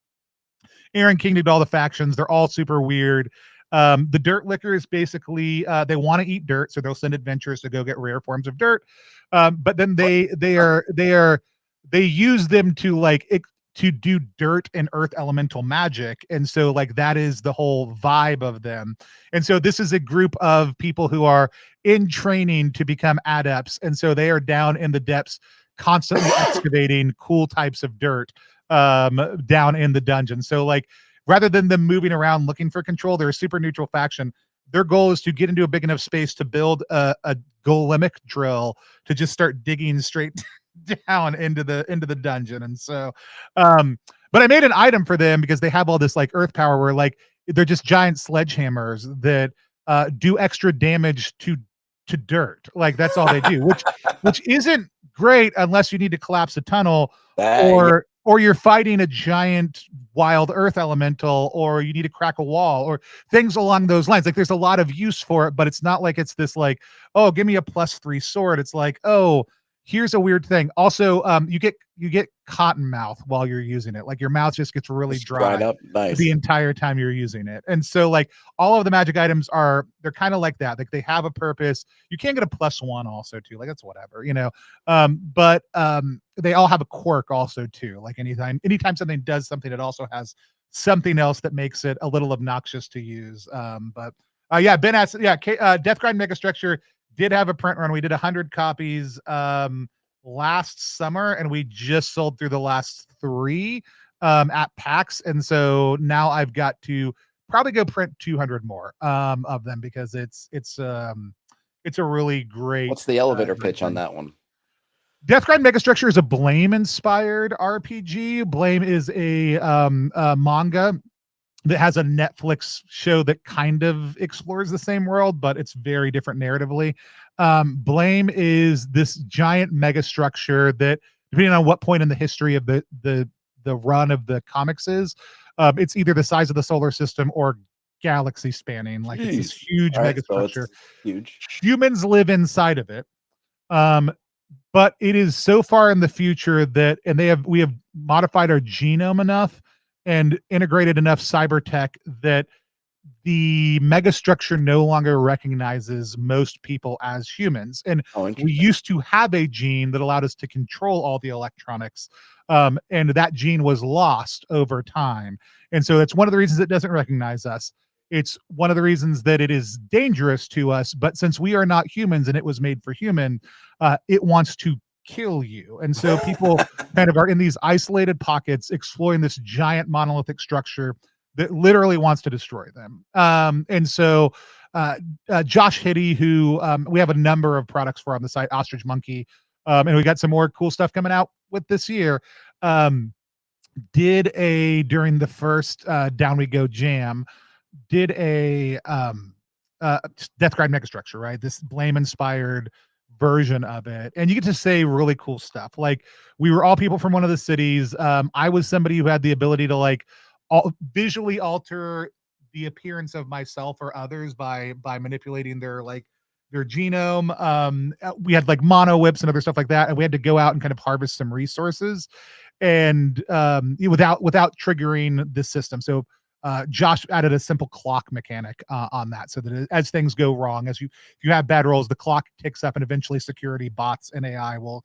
Aaron King did all the factions. They're all super weird. The Dirt Lickers basically they want to eat dirt, so they'll send adventurers to go get rare forms of dirt. But then they use them to do dirt and earth elemental magic. And so that is the whole vibe of them. And so this is a group of people who are in training to become adepts. And so they are down in the depths, constantly excavating cool types of dirt down in the dungeon. So rather than them moving around looking for control, they're a super neutral faction. Their goal is to get into a big enough space to build a golemic drill to just start digging straight down into the dungeon. And so but I made an item for them because they have all this like earth power where like they're just giant sledgehammers that do extra damage to dirt. Like that's all they do, which isn't great unless you need to collapse a tunnel or you're fighting a giant wild earth elemental, or you need to crack a wall, or things along those lines. Like there's a lot of use for it, but it's not like it's this like, oh, give me a +3 sword. It's like, oh, here's a weird thing. Also, you get cotton mouth while you're using it. Like your mouth just gets really dry up. Nice. the entire time you're using it. And so like all of the magic items they're kind of like that. Like they have a purpose. You can get a +1 also too. Like that's whatever, you know. But they all have a quirk also too. Like anytime something does something, it also has something else that makes it a little obnoxious to use. But yeah, Ben asked, yeah, Deathgrind Megastructure did have a print run. We did 100 copies last summer, and we just sold through the last 3 at PAX. And so now I've got to probably go print 200 more of them because it's a really great. What's the elevator pitch on that one? Deathgrind Megastructure is a Blame-inspired RPG. Blame is a manga that has a Netflix show that kind of explores the same world, but it's very different narratively. Blame is this giant megastructure that, depending on what point in the history of the run of the comics is, it's either the size of the solar system or galaxy spanning. Like it's this huge megastructure. So huge. Humans live inside of it. But it is so far in the future that, and we have modified our genome enough and integrated enough cyber tech that the megastructure no longer recognizes most people as humans. And we used to have a gene that allowed us to control all the electronics. And that gene was lost over time. And so it's one of the reasons it doesn't recognize us. It's one of the reasons that it is dangerous to us. But since we are not humans and it was made for human, it wants to kill you. And so people kind of are in these isolated pockets exploring this giant monolithic structure that literally wants to destroy them. And so Josh Hiddy, who we have a number of products for on the site, Ostrich Monkey, and we got some more cool stuff coming out with this year, did during the first Down We Go jam, did a Deathgrind Megastructure, right? This Blame-inspired version of it, and you get to say really cool stuff. Like we were all people from one of the cities. I was somebody who had the ability to like visually alter the appearance of myself or others by manipulating their genome. We had like mono whips and other stuff like that, and we had to go out and kind of harvest some resources and without triggering the system. So Josh added a simple clock mechanic on that, so that as things go wrong, if you have bad rolls, the clock ticks up, and eventually security bots and AI will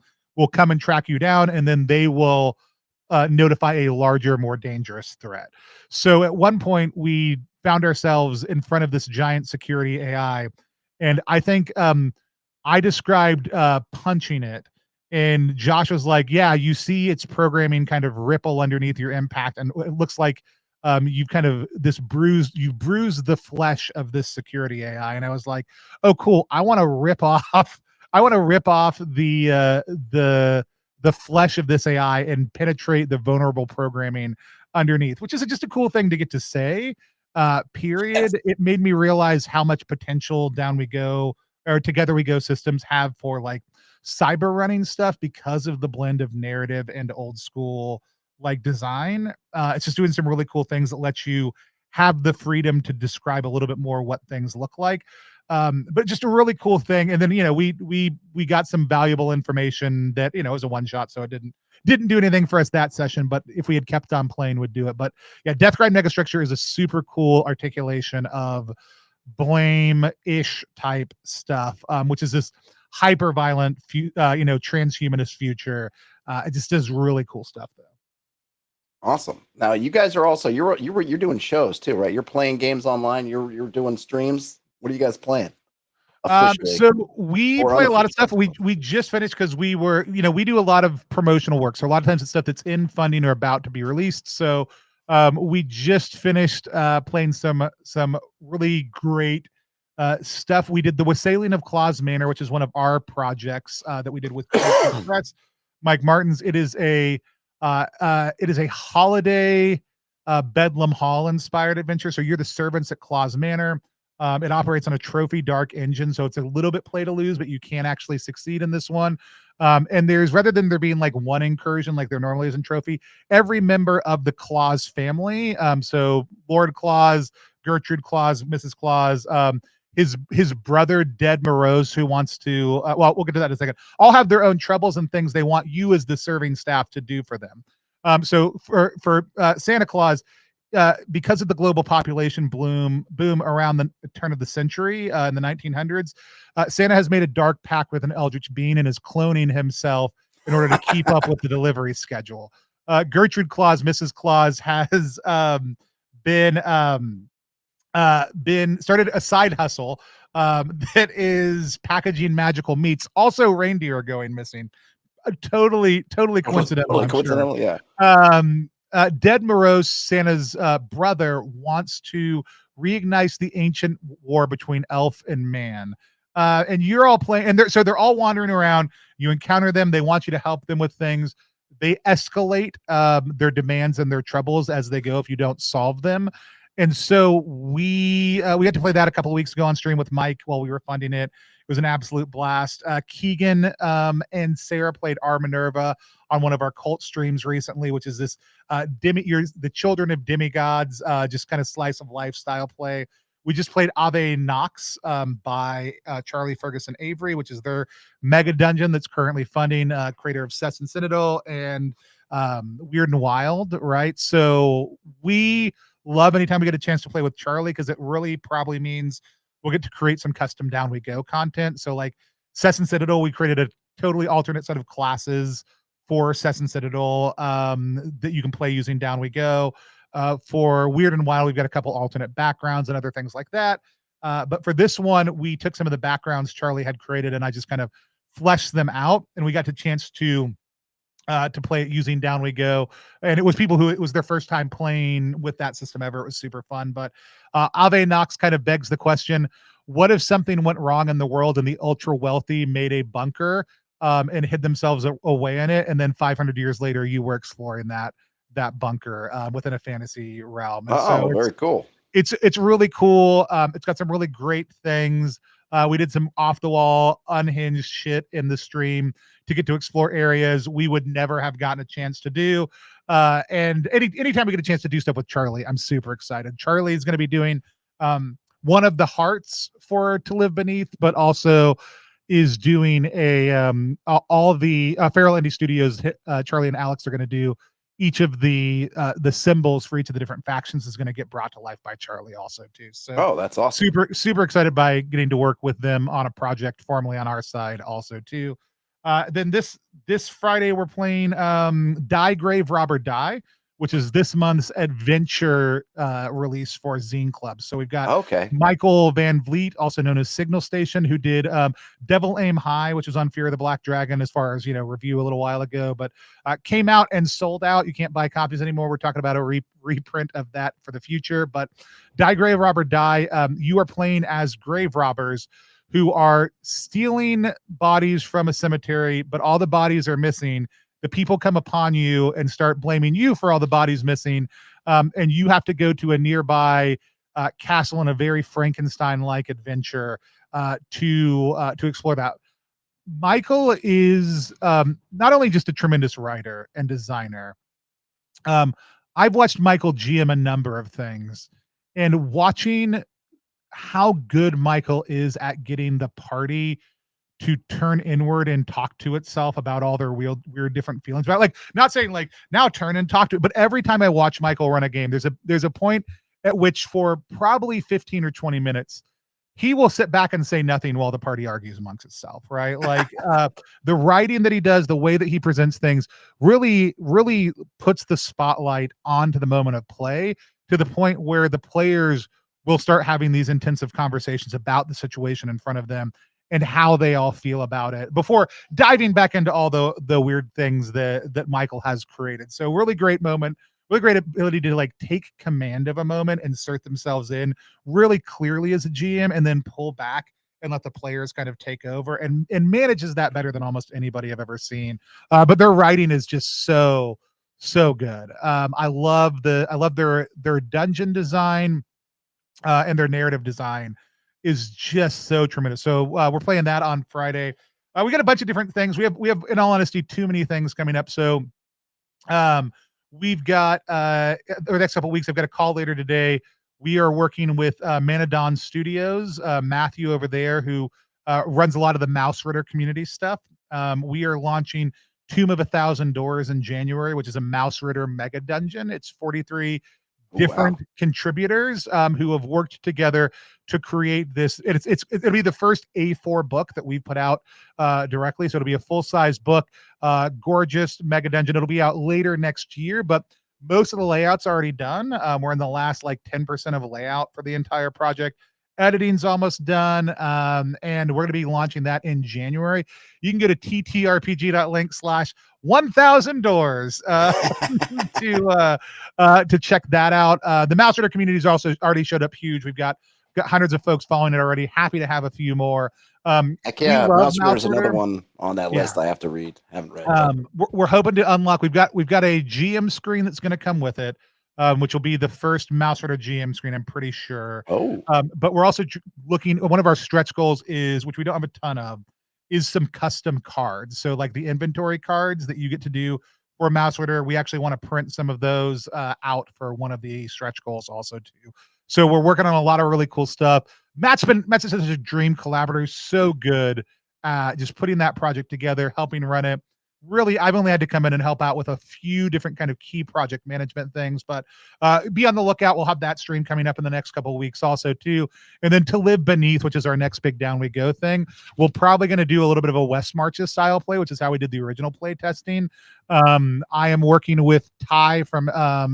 come and track you down, and then they will notify a larger, more dangerous threat. So at one point, we found ourselves in front of this giant security AI, and I think I described punching it, and Josh was like, "Yeah, you see its programming kind of ripple underneath your impact, and it looks like." You've kind of you bruised the flesh of this security AI. And I was like, oh, cool. I want to rip off the flesh of this AI and penetrate the vulnerable programming underneath, which is just a cool thing to get to say. Period. Yes. It made me realize how much potential Down We Go or Together We Go systems have for like cyber running stuff because of the blend of narrative and old school like design. It's just doing some really cool things that let you have the freedom to describe a little bit more what things look like. But just a really cool thing. And then, we got some valuable information that, it was a one shot. So it didn't do anything for us that session, but if we had kept on playing, would do it. But yeah, Deathgrind Megastructure is a super cool articulation of Blame-ish type stuff, which is this hyper violent, transhumanist future. It just does really cool stuff though. Awesome. Now you guys are also you're doing shows too, right? You're playing games online. You're doing streams. What are you guys playing? So we play a lot of stuff. We just finished because we were, we do a lot of promotional work. So a lot of times it's stuff that's in funding or about to be released. So we just finished playing some really great stuff. We did the Wassailing of Claus Manor, which is one of our projects that we did with Press, Mike Martins. It is a holiday Bedlam Hall inspired adventure. So you're the servants at Claus Manor. It operates on a trophy dark engine, so it's a little bit play to lose, but you can actually succeed in this one. And there's, rather than there being like one incursion like there normally is in trophy, every member of the Claus family, so Lord Claus, Gertrude Claus, Mrs. Claus, his brother Dead Morose, who wants to well, we'll get to that in a second, all have their own troubles and things they want you as the serving staff to do for them. So for Santa Claus, because of the global population boom around the turn of the century in the 1900s, Santa has made a dark pact with an eldritch being and is cloning himself in order to keep up with the delivery schedule. Gertrude Claus, Mrs. Claus, has been started a side hustle that is packaging magical meats. Also, reindeer are going missing. Totally coincidental. Totally coincidental, sure. Yeah. Dead Morose, Santa's brother, wants to reignite the ancient war between elf and man. And you're all playing, and they're all wandering around. You encounter them. They want you to help them with things. They escalate their demands and their troubles as they go if you don't solve them. And so we had to play that a couple of weeks ago on stream with Mike while we were funding it. It was an absolute blast. Keegan and Sarah played Our Minerva on one of our cult streams recently, which is this the Children of Demigods, just kind of slice of lifestyle play. We just played Ave Nox by Charlie Ferguson Avery, which is their mega dungeon that's currently funding, creator of Cess and Citadel and Weird and Wild, right? So we love anytime we get a chance to play with Charlie, because it really probably means we'll get to create some custom Down We Go content. So like Cess and Citadel, we created a totally alternate set of classes for Cess and Citadel that you can play using Down We Go. For Weird and Wild, we've got a couple alternate backgrounds and other things like that. But for this one, we took some of the backgrounds Charlie had created and I just kind of fleshed them out, and we got the chance to play it using Down We Go. And it was people who it was their first time playing with that system ever. It was super fun. But Ave Nox kind of begs the question, what if something went wrong in the world and the ultra wealthy made a bunker and hid themselves away in it, and then 500 years later you were exploring that bunker within a fantasy realm? And so very cool. It's really cool. It's got some really great things. We did some off the wall, unhinged shit in the stream to get to explore areas we would never have gotten a chance to do. And anytime we get a chance to do stuff with Charlie, I'm super excited. Charlie is going to be doing one of the hearts for To Live Beneath, but also is doing all the Feral Indie Studios. Charlie and Alex are going to do each of the symbols for each of the different factions is going to get brought to life by Charlie also too. So that's awesome. Super excited by getting to work with them on a project formally on our side also too. Then this Friday we're playing Die Grave Robber Die, which is this month's adventure release for Zen Club. So we've got Michael Van Vliet, also known as Signal Station, who did Devil Aim High, which was on Fear of the Black Dragon as far as, review a little while ago, but came out and sold out. You can't buy copies anymore. We're talking about a reprint of that for the future. But Die Grave Robber Die, you are playing as grave robbers who are stealing bodies from a cemetery, but all the bodies are missing. The people come upon you and start blaming you for all the bodies missing. And you have to go to a nearby castle in a very Frankenstein-like adventure to explore that. Michael is not only just a tremendous writer and designer. I've watched Michael GM a number of things, and watching how good Michael is at getting the party to turn inward and talk to itself about all their weird different feelings about, like, not saying like now turn and talk to it, but every time I watch Michael run a game, there's a point at which for probably 15 or 20 minutes he will sit back and say nothing while the party argues amongst itself, right? Like the writing that he does, the way that he presents things really puts the spotlight onto the moment of play, to the point where the players will start having these intensive conversations about the situation in front of them and how they all feel about it before diving back into all the weird things that Michael has created. So really great moment really great ability to like take command of a moment, insert themselves in really clearly as a GM, and then pull back and let the players kind of take over, and manages that better than almost anybody I've ever seen. But their writing is just so good. I love their dungeon design, and their narrative design is just so tremendous. So we're playing that on Friday. We got a bunch of different things. We have, in all honesty, too many things coming up. So we've got over the next couple of weeks, I've got a call later today. We are working with Manadon Studios, Matthew over there, who runs a lot of the Mouse Ritter community stuff. We are launching Tomb of 1,000 Doors in January, which is a Mouse Ritter mega dungeon. It's 43 different contributors who have worked together to create this. It'll be the first A4 book that we've put out directly. So it'll be a full-size book, gorgeous mega dungeon. It'll be out later next year, but most of the layout's already done. We're in the last like 10% of layout for the entire project. Editing's almost done, and we're going to be launching that in January. You can go to ttrpg.link/1000 doors to check that out. The Mouse Ritter community's also already showed up huge. We've got hundreds of folks following it already. Happy to have a few more. Heck yeah, Mouse Ritter's another one on that list I have to read. Haven't read. We're hoping to unlock. We've got a GM screen that's going to come with it, which will be the first Mouse Ritter GM screen, I'm pretty sure. But we're also looking. One of our stretch goals is, which we don't have a ton of, is some custom cards. So like the inventory cards that you get to do for Mouse Ritter, we actually want to print some of those out for one of the stretch goals also too. So we're working on a lot of really cool stuff. Matt's such a dream collaborator, so good just putting that project together, helping run it. Really, I've only had to come in and help out with a few different kind of key project management things, but be on the lookout. We'll have that stream coming up in the next couple of weeks also too. And then To Live Beneath, which is our next big Down We Go thing. We're probably going to do a little bit of a West Marches style play, which is how we did the original play testing. I am working with Ty from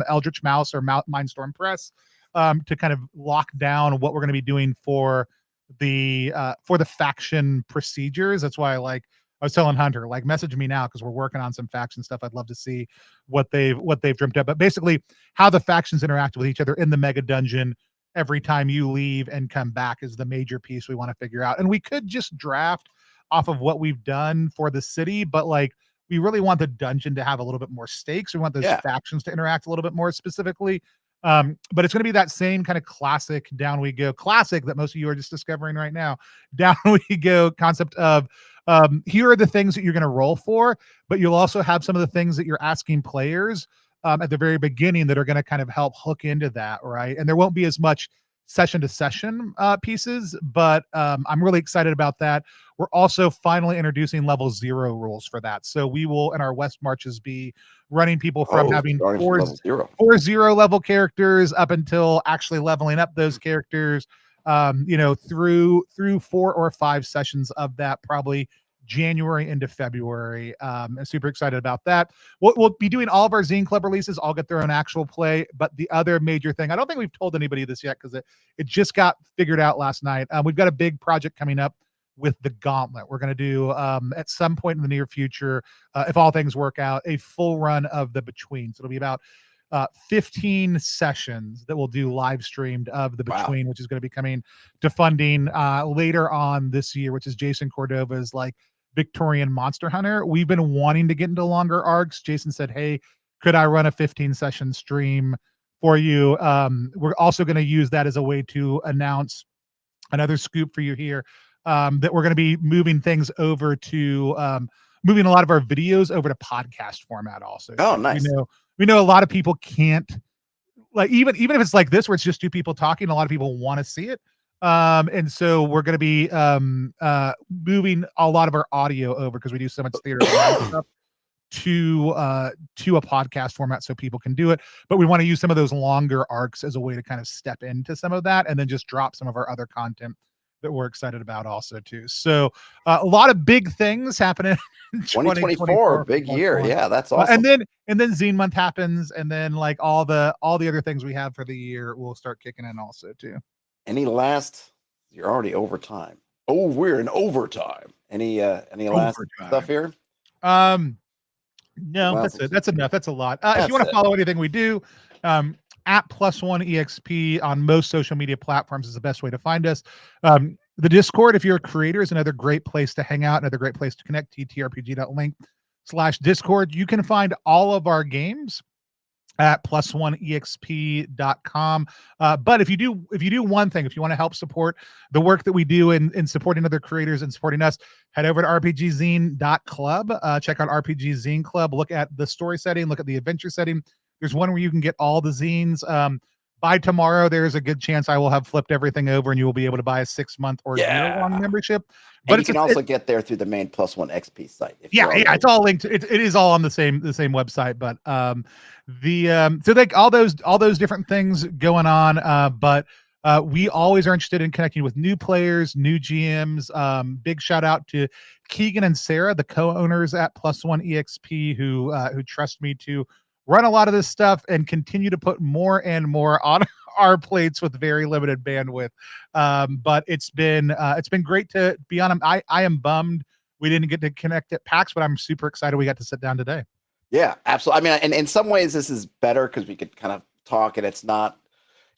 Eldritch Mouse or Mindstorm Press to kind of lock down what we're going to be doing for the faction procedures. That's why I was telling Hunter, like, message me now because we're working on some faction stuff. I'd love to see what they've dreamt up. But basically, how the factions interact with each other in the mega dungeon every time you leave and come back is the major piece we want to figure out. And we could just draft off of what we've done for the city, but like, we really want the dungeon to have a little bit more stakes. We want those factions to interact a little bit more specifically. But it's going to be that same kind of classic Down We Go classic that most of you are just discovering right now. Down We Go concept of here are the things that you're going to roll for, but you'll also have some of the things that you're asking players at the very beginning that are going to kind of help hook into that, right? And there won't be as much session to session pieces, but I'm really excited about that. We're also finally introducing level 0 rules for that. So we will, in our West Marches, be running people from having 4-0 level characters up until actually leveling up those characters, through 4 or 5 sessions of that, probably January into February. I'm super excited about that. We'll be doing all of our Zen Club releases. I'll get their own actual play. But the other major thing, I don't think we've told anybody this yet because it just got figured out last night. We've got a big project coming up with the Gauntlet. We're going to do at some point in the near future, if all things work out, a full run of the Between. So it'll be about 15 sessions that we'll do live streamed of the Between, which is going to be coming to funding later on this year, which is Jason Cordova's Victorian Monster Hunter. We've been wanting to get into longer arcs. Jason said, hey, could I run a 15 session stream for you? We're also going to use that as a way to announce another scoop for you here, that we're going to be moving things over to moving a lot of our videos over to podcast format also. Nice. We know a lot of people can't, like, even if it's like this where it's just 2 people talking, a lot of people want to see it. And so we're going to be moving a lot of our audio over because we do so much theater stuff to a podcast format so people can do it. But we want to use some of those longer arcs as a way to kind of step into some of that and then just drop some of our other content that we're excited about also too. So a lot of big things happening in 2024, big year. Yeah, that's awesome. And then Zine Month happens, and then like all the other things we have for the year will start kicking in also too. You're already over time. Oh, we're in overtime. Any last stuff here? No, Well, that's it. That's enough. That's a lot. If you that's want to it. follow anything we do, at +1EXP on most social media platforms is the best way to find us. The Discord, if you're a creator, is another great place to hang out, another great place to connect. TTRPG.link/Discord. You can find all of our games at +1exp.com. But if you do one thing, if you want to help support the work that we do in supporting other creators and supporting us, head over to rpgzine.club. Check out RPG Zine Club. Look at the story setting, look at the adventure setting. There's one where you can get all the zines. By tomorrow, there's a good chance I will have flipped everything over and you will be able to buy a 6-month or year-long membership. But you can also get there through the main +1 XP site. Yeah, it's all linked. It is all on the same website. But so like all those different things going on. But we always are interested in connecting with new players, new GMs. Big shout out to Keegan and Sarah, the co-owners at +1 EXP, who trust me to run a lot of this stuff and continue to put more and more on our plates with very limited bandwidth. But it's been great to be on them. I am bummed we didn't get to connect at PAX, but I'm super excited we got to sit down today. Yeah, absolutely. I mean, and in some ways this is better because we could kind of talk, and it's not.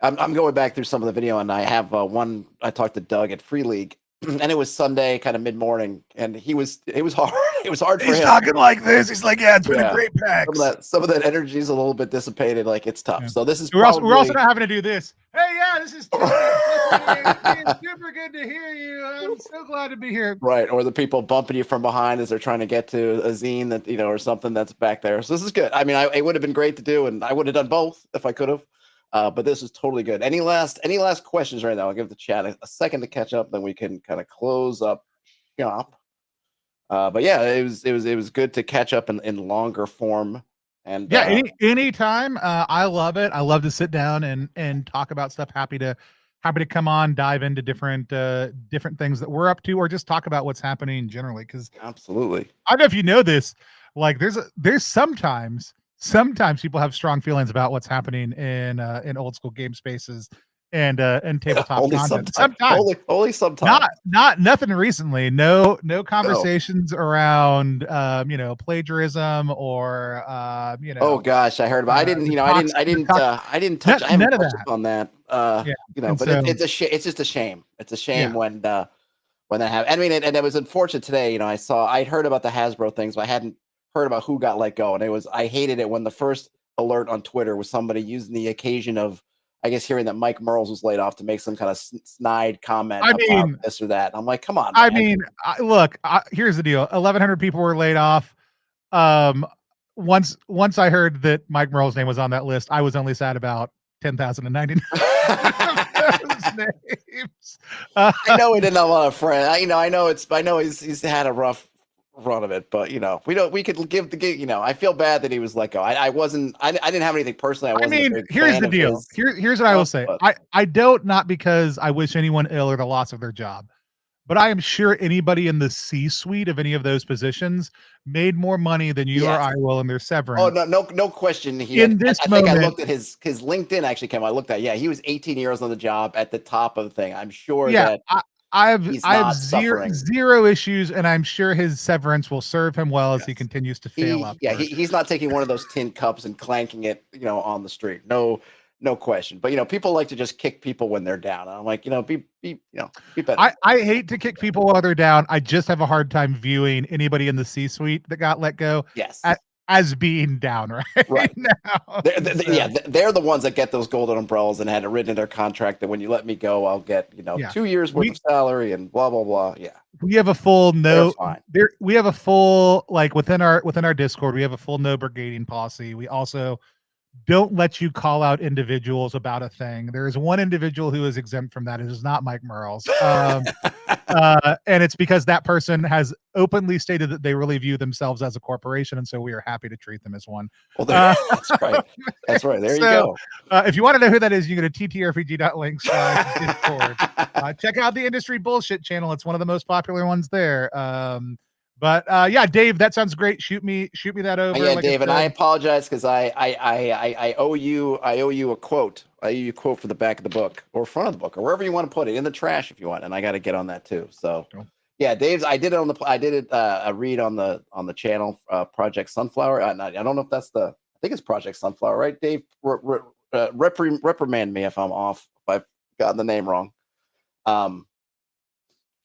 I'm going back through some of the video, and I have one. I talked to Doug at Free League, and it was Sunday, kind of mid-morning, and it was hard. It was hard for him. He's talking like this. He's like, yeah, it's been a great PAX. Some of that energy is a little bit dissipated. Like, it's tough. Yeah. So this is we're also not having to do this. Hey, yeah, this is super good to hear you. I'm so glad to be here. Right, or the people bumping you from behind as they're trying to get to a zine that or something that's back there. So this is good. I mean, it would have been great to do, and I would have done both if I could have. But this is totally good. Any last questions right now? I'll give the chat a second to catch up, then we can kind of close up shop. But yeah, it was good to catch up in longer form. And yeah, anytime. I love it. I love to sit down and talk about stuff. Happy to come on, dive into different things that we're up to, or just talk about what's happening generally. Because absolutely, I don't know if you know this. Like, there's sometimes people have strong feelings about what's happening in old school game spaces and tabletop only content. Sometimes. Only sometimes. Not nothing recently. No conversations around plagiarism or Oh gosh, I heard about. I didn't touch. I haven't touched on that. But it's just a shame. It's a shame when that happened. I mean, and it was unfortunate today. I'd heard about the Hasbro things, but I hadn't heard about who got let go, and I hated it when the first alert on Twitter was somebody using the occasion of, I guess, hearing that Mike Merles was laid off to make some kind of snide comment about this or that. I'm like, come on, man. I mean, look, here's the deal. 1,100 people were laid off. Once I heard that Mike Merle's name was on that list, I was only sad about 10,099 names. I know he didn't have a lot of friends. I know he's had a rough run of it, but we could give the gig. I feel bad that he was let go. I didn't have anything personally. Here's the deal. Here's what I will say. I don't, not because I wish anyone ill or the loss of their job, but I am sure anybody in the C-suite of any of those positions made more money than you or I will in their severance. Oh, no question. I think I looked at his LinkedIn actually came. I looked at, he was 18 years on the job at the top of the thing. I'm sure that I have zero issues, and I'm sure his severance will serve him well as he continues to fail up. Yeah, he's not taking one of those tin cups and clanking it, on the street. No question. But people like to just kick people when they're down. And I'm like, be better. I hate to kick people while they're down. I just have a hard time viewing anybody in the C-suite that got let go. Yes. As being down right now. They're the ones that get those golden umbrellas and had it written in their contract that when you let me go, I'll get 2 years worth of salary and blah blah blah. Yeah, we have a full we have a full, like, within our Discord, we have a full no brigading policy. We also don't let you call out individuals about a thing. There is one individual who is exempt from that. It is not Mike Merles. And it's because that person has openly stated that they really view themselves as a corporation, and so we are happy to treat them as one. Well, that's right. That's right. There you go. If you want to know who that is, you go to ttrpg.link/Discord. Check out the Industry Bullshit channel. It's one of the most popular ones there. But Dave, that sounds great. Shoot me that over. Yeah, Dave, and I apologize because I owe you a quote. I owe you a quote for the back of the book or front of the book or wherever you want to put it, in the trash if you want. And I got to get on that too. So Yeah, Dave's. I did it on the. I did it a read on the channel, Project Sunflower. I don't know if that's the. I think it's Project Sunflower, right? Dave, reprimand me if I'm off. If I've gotten the name wrong.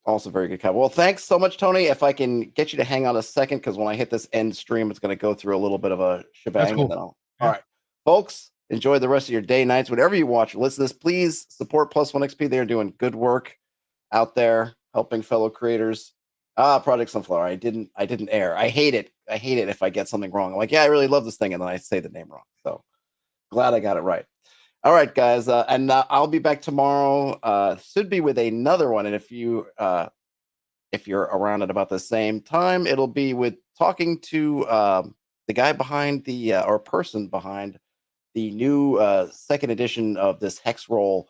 Also very good cover. Well, thanks so much, Tony. If I can get you to hang on a second, because when I hit this end stream, it's going to go through a little bit of a shebang. Cool. And then all right, folks, enjoy the rest of your day, nights, whatever you watch or listen to this. Please support Plus One XP. They're doing good work out there, helping fellow creators. Project Sunflower. I didn't air. I hate it. I hate it if I get something wrong. I'm like, yeah, I really love this thing, and then I say the name wrong. So glad I got it right. All right, guys, and I'll be back tomorrow. Should be with another one, and if you're around at about the same time, it'll be with talking to the guy behind the or person behind the new second edition of this Hex Roll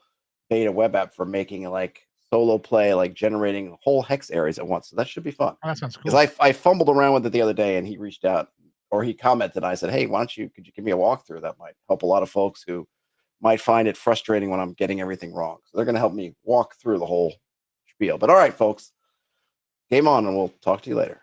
beta web app for making like solo play, like generating whole hex areas at once. So that should be fun. Oh, that sounds cool. Because I fumbled around with it the other day, and he reached out or he commented. And I said, "Hey, could you give me a walkthrough? That might help a lot of folks who might find it frustrating when I'm getting everything wrong." So they're going to help me walk through the whole spiel. But all right, folks, game on, and we'll talk to you later.